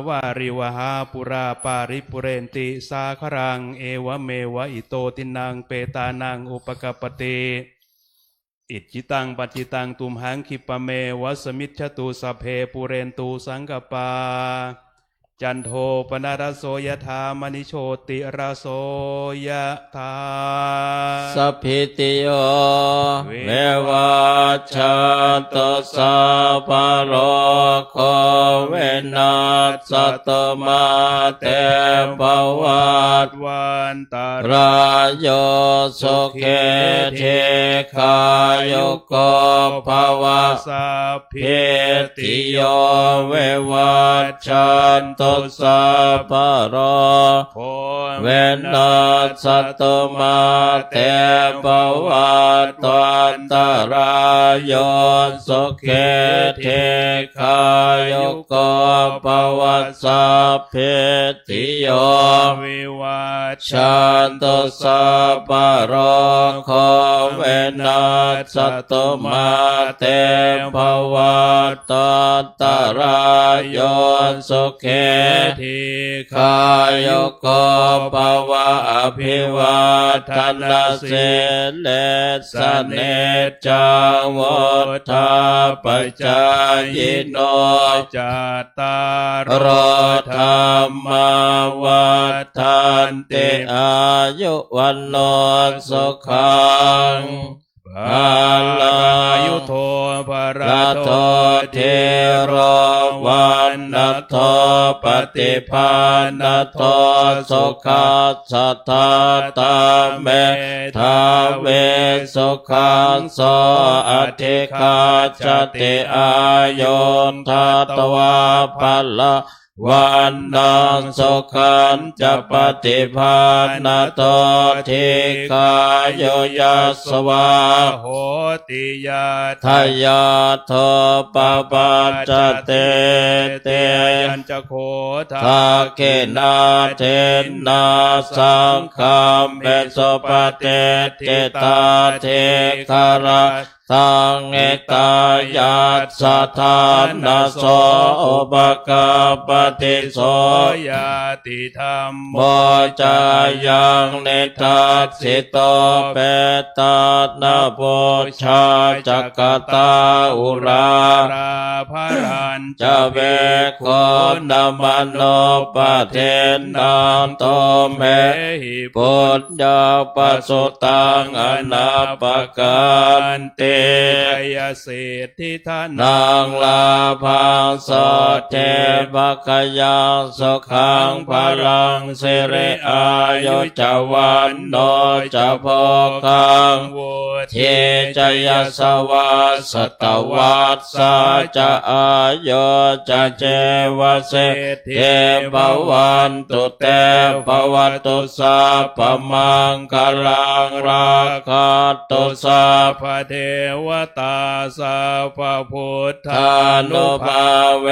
วาริวหาปุราปาริปุเรนติสาครังเอวเมวะอิโตตินังเปตานังอุปกปติอิจิตังปัจจิตังตุมหังคิปะเมวะสมิจฉตุสัพเพปุเรนตุสังกปาจันโทปนารโสยถามณิโชติราโสยถาสัพพิติโยเววัชชันตุสัพพะโรโควินาศตมาเตภวัตวันตาร ายโยสุเขเทคายุโกภวะ สัพ เพติโยเววัชชันตุ ตุสัพพะโรเวนนัสสตุมาเตปวัตวันตรายโยสุเขเทคายุโกปวัสสัพเพติโยวิวัชชันตุสัพพะโรโคเวนัสสตุมาเตภวัตวันตรายโยสุเขทิคายุโกภวะอภิวาทนาสิเลสเนจังวุฒาปจายโนจัตตารโอธรรมวัฏันติอายุวันโนสุขังภาลายุโทภระโทเทโรวันนัทโทปฏิภาณโทสุขัสสะทาตาเมทาเวสุขังโสอธิคาจติอายุทัตวาภลาวันนังสุขันจะปฏิภาณโตทิกายยัสวาโหติยาทายาโทปปัจจเตเตยัญจโคทาเกนาเทนาสังฆัมเบสปเตติตาเทคาระสังเอตายาสถานะโสปกาปฏิโสยติธรรมโมจายังเนตัสสิโตเปตานาโพชาจักตาอุราภรัญจะเวโคนมันโนปเทนันโตเมหิปุญญาปสุตังอนาปกันเตยสิทธิทานนางลาภังสดเทภคยังสุขังพลังสิริอายุจวันโนจะโภคังวุฒิจยสวัสตวัสสะจะอายุจะเจวเสเทภวันตุเตภวัตุสัพพมังคลังราคัตตุสัพพเทวตาสัพพพุทธานุภาเว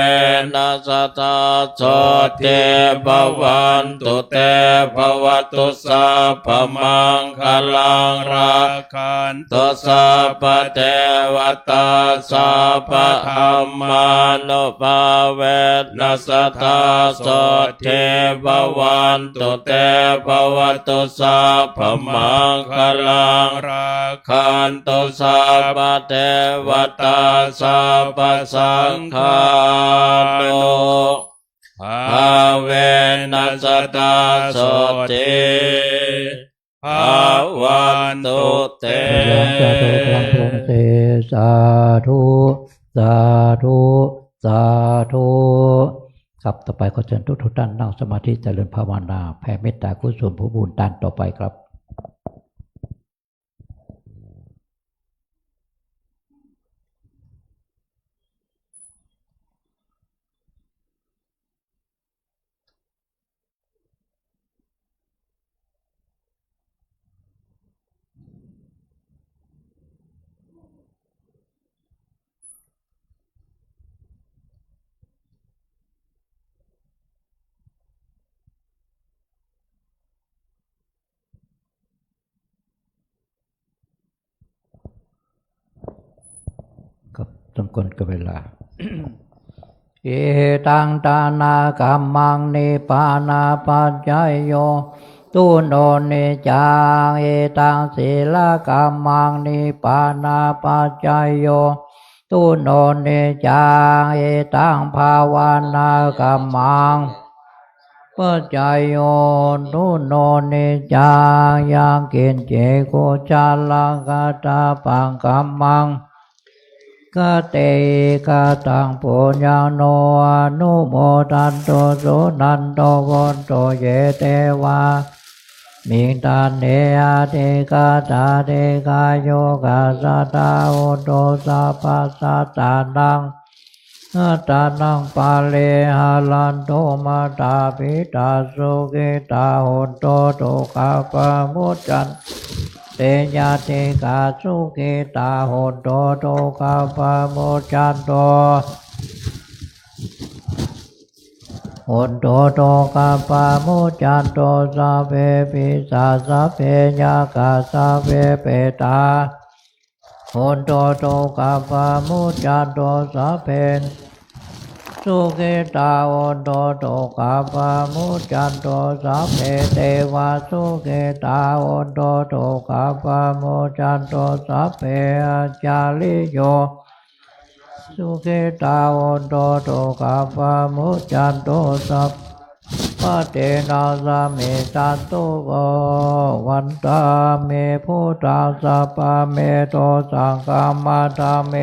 นัสตาโสเทภวันตุเตภวัตุสัพพมังคลังราคันตุสัพพเทวตาสัพพธรรมานุภาเวนัสตาโสเทภวันตุเตภวัตุสัพพมังคลังราคันตุสัพพเทวตาสัพพสังฆานุภาเวนัสตาโสเทภวันตุเต ยังจะตุทังพงเตสาธุสาธุสาธุครับต่อไปขอเชิญทุกท่านนั่งสมาธิเจริญภาวนาแผ่เมตตากุศลผู้บุญด้านต่อไปครับครับสมควรกับเวลา เอตังตานากัมมังนิปานาปัจจยโยตุโนนิจังเอตังศีลกัมมังนิปานาปัจจยโยตุโนนิจังเอตังภาวนากัมมังปัจจยโยตุโนนิจังยังกินเจโกจาลังกตาปังกัมมังกเตกตังปุญญาโนอนุโมทันโตสุนันโตวันโตเยเตวามิงตันเนอาเทกาตาเทกาโยกาสตาโอโตสัพพะสัตตานัง อาตานังปาเลหาลันโตมาตาปิตาสุกิตาหุนโตโตกาปะมุจจันเตยะเตกาสุกิตาหุนโตโตกาปะมุจจันโตหุนโตโตกาปะมุจจันโตสัพเพปิสัสสะเพญากาสัพเพเปตาหุนโตโตกาปะมุจจันโตสัพเพสุขิตาหุนโตโตกาปะมุจจันโตสัพเพเทวะสุขิตาหุนโตโตกาปะมุจจันโตสัพเพอาจาริโยสุขิตาหุนโตโตกาปะมุจจันโตสัพพะเตนะสะเมตันตุโกวันตาเมพุทธาสัพพะเมโตสังฆามาตาเม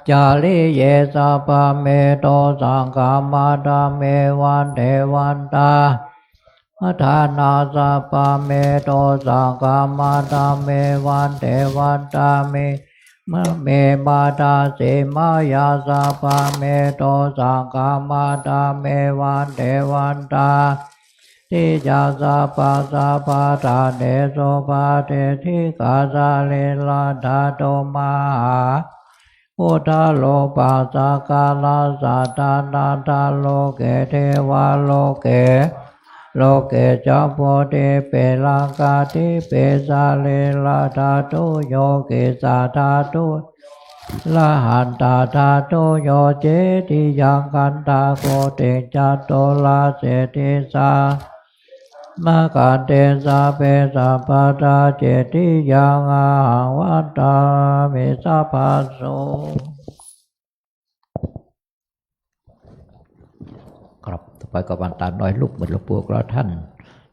จาริเยสัพพะเมโตสังฆามาตาเมวันเทวันตาทานาสัพพะเมโตสังฆามาตาเมวันเทวันตาเมมะเมมาตาสิมายาสัพพะเมโตสังฆามาตาเมวันเทวันตาทิจาสัพพะสัพพะทาเนโสภะเทธิกาสาเลลาธาโตมาพุทธโลปัสสะกาลสัตตานาตาโลเกเทวาโลเกโลเกจัมโพเตเปลังกาติเปสาเลลาธาตุโยเกสาธาตุละหันตาธาตุโยเจติยังกันตาโกเตจัตโตลาเสติสามาการเตสาเปสัพพะตาเจติยังอาวัตตามิสัพพะโสครับต่อไปก็วันตาน้อยลูกเหมือนหลวงปู่กระท่าน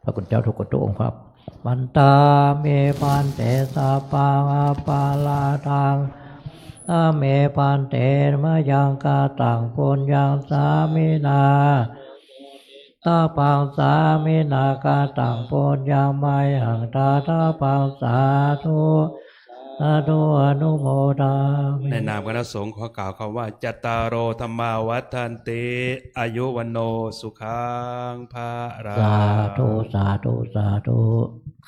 พระคุณเจ้าทุกตัวองค์ครับวันตาเมปันเตสาปาปาลาทังเมปันเตมะยังกาตังปุญญังสามินาตาปังสามินากาตังปุญญังไมหังตาปังสาธุสาธุอนุโมทามิ ในนามคณะสงฆ์ขอกล่าวคำว่าจัตตารโอธรรมาวัฏันติอายุวันโนสุขังภารา สาธุสาธุสาธุ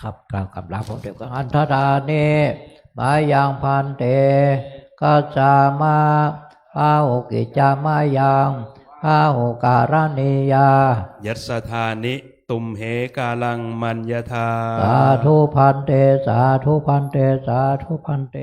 ครับกล่าวกับลาผมเด็กก็อันทธานิมายังพันเตกัจจามาพาหุกิจจามายังพาหุการณียา ยัสสธานิตุมเหกาลังมัญญธา สาธุพันเตสาธุพันเตสาธุพันเต